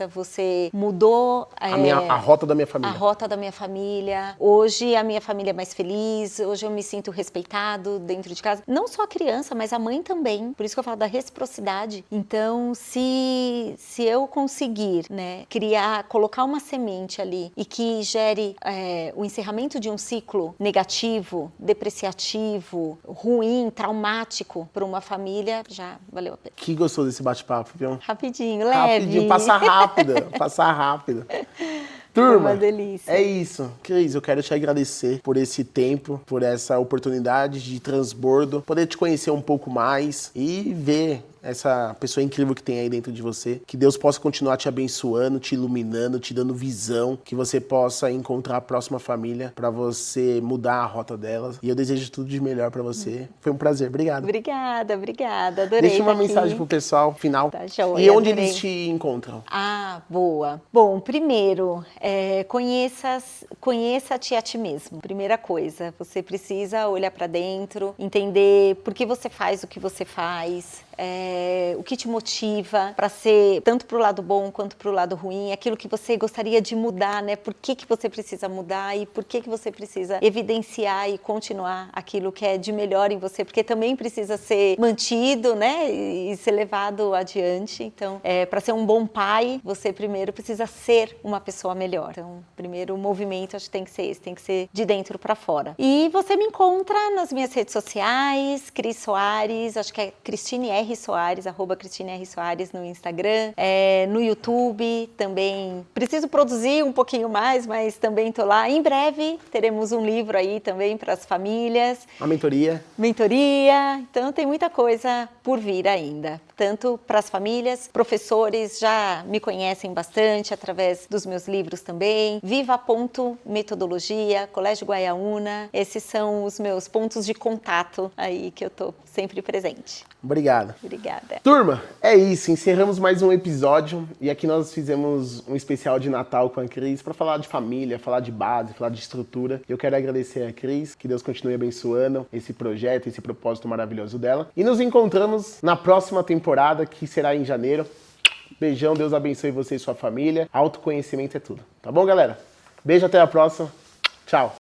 Speaker 2: você mudou
Speaker 1: a rota da minha família.
Speaker 2: A rota da minha família. Hoje a minha família é mais feliz, hoje eu me sinto respeitado dentro de casa. Não só a criança, mas a mãe também. Por isso que eu falo da reciprocidade. Então, se eu conseguir, né, colocar uma semente ali e que gere o encerramento de um ciclo negativo, depreciativo, ruim, traumático para uma família, já valeu a pena.
Speaker 1: Que gostoso esse bate-papo, viu?
Speaker 2: Rapidinho, leve.
Speaker 1: Rapidinho, passa rápido. Turma,
Speaker 2: uma delícia.
Speaker 1: É isso. Cris, eu quero te agradecer por esse tempo, por essa oportunidade de transbordo, poder te conhecer um pouco mais e ver essa pessoa incrível que tem aí dentro de você. Que Deus possa continuar te abençoando, te iluminando, te dando visão, que você possa encontrar a próxima família para você mudar a rota delas. E eu desejo tudo de melhor para você. Foi um prazer. Obrigado.
Speaker 2: Obrigada. Adorei.
Speaker 1: Deixa uma mensagem pro pessoal final.
Speaker 2: Tá, joia,
Speaker 1: e onde
Speaker 2: adorei.
Speaker 1: eles te encontram?
Speaker 2: Boa. Bom, primeiro, conheça-te a ti mesmo. Primeira coisa, você precisa olhar para dentro, entender por que você faz o que você faz, o que te motiva para ser tanto para o lado bom quanto para o lado ruim, aquilo que você gostaria de mudar, né? Por que você precisa mudar e por que você precisa evidenciar e continuar aquilo que é de melhor em você, porque também precisa ser mantido, né? E ser levado adiante. Então, para ser um bom pai, você primeiro precisa ser uma pessoa melhor. Então, primeiro o movimento acho que tem que ser esse, tem que ser de dentro para fora. E você me encontra nas minhas redes sociais, Cris Soares, acho que é Cristine R. Soares, @Cristine R. Soares no Instagram, no YouTube também. Preciso produzir um pouquinho mais, mas também tô lá. Em breve teremos um livro aí também para as famílias.
Speaker 1: Uma mentoria.
Speaker 2: Então tem muita coisa por vir ainda. Tanto para as famílias, professores já me conhecem bastante através dos meus livros também. Viva.metodologia, Colégio Guaiaúna. Esses são os meus pontos de contato aí que eu tô sempre presente.
Speaker 1: Obrigado.
Speaker 2: Obrigada.
Speaker 1: Turma, é isso. Encerramos mais um episódio e aqui nós fizemos um especial de Natal com a Cris para falar de família, falar de base, falar de estrutura. Eu quero agradecer a Cris, que Deus continue abençoando esse projeto, esse propósito maravilhoso dela. E nos encontramos na próxima temporada, que será em janeiro. Beijão, Deus abençoe você e sua família. Autoconhecimento é tudo. Tá bom, galera? Beijo, até a próxima. Tchau.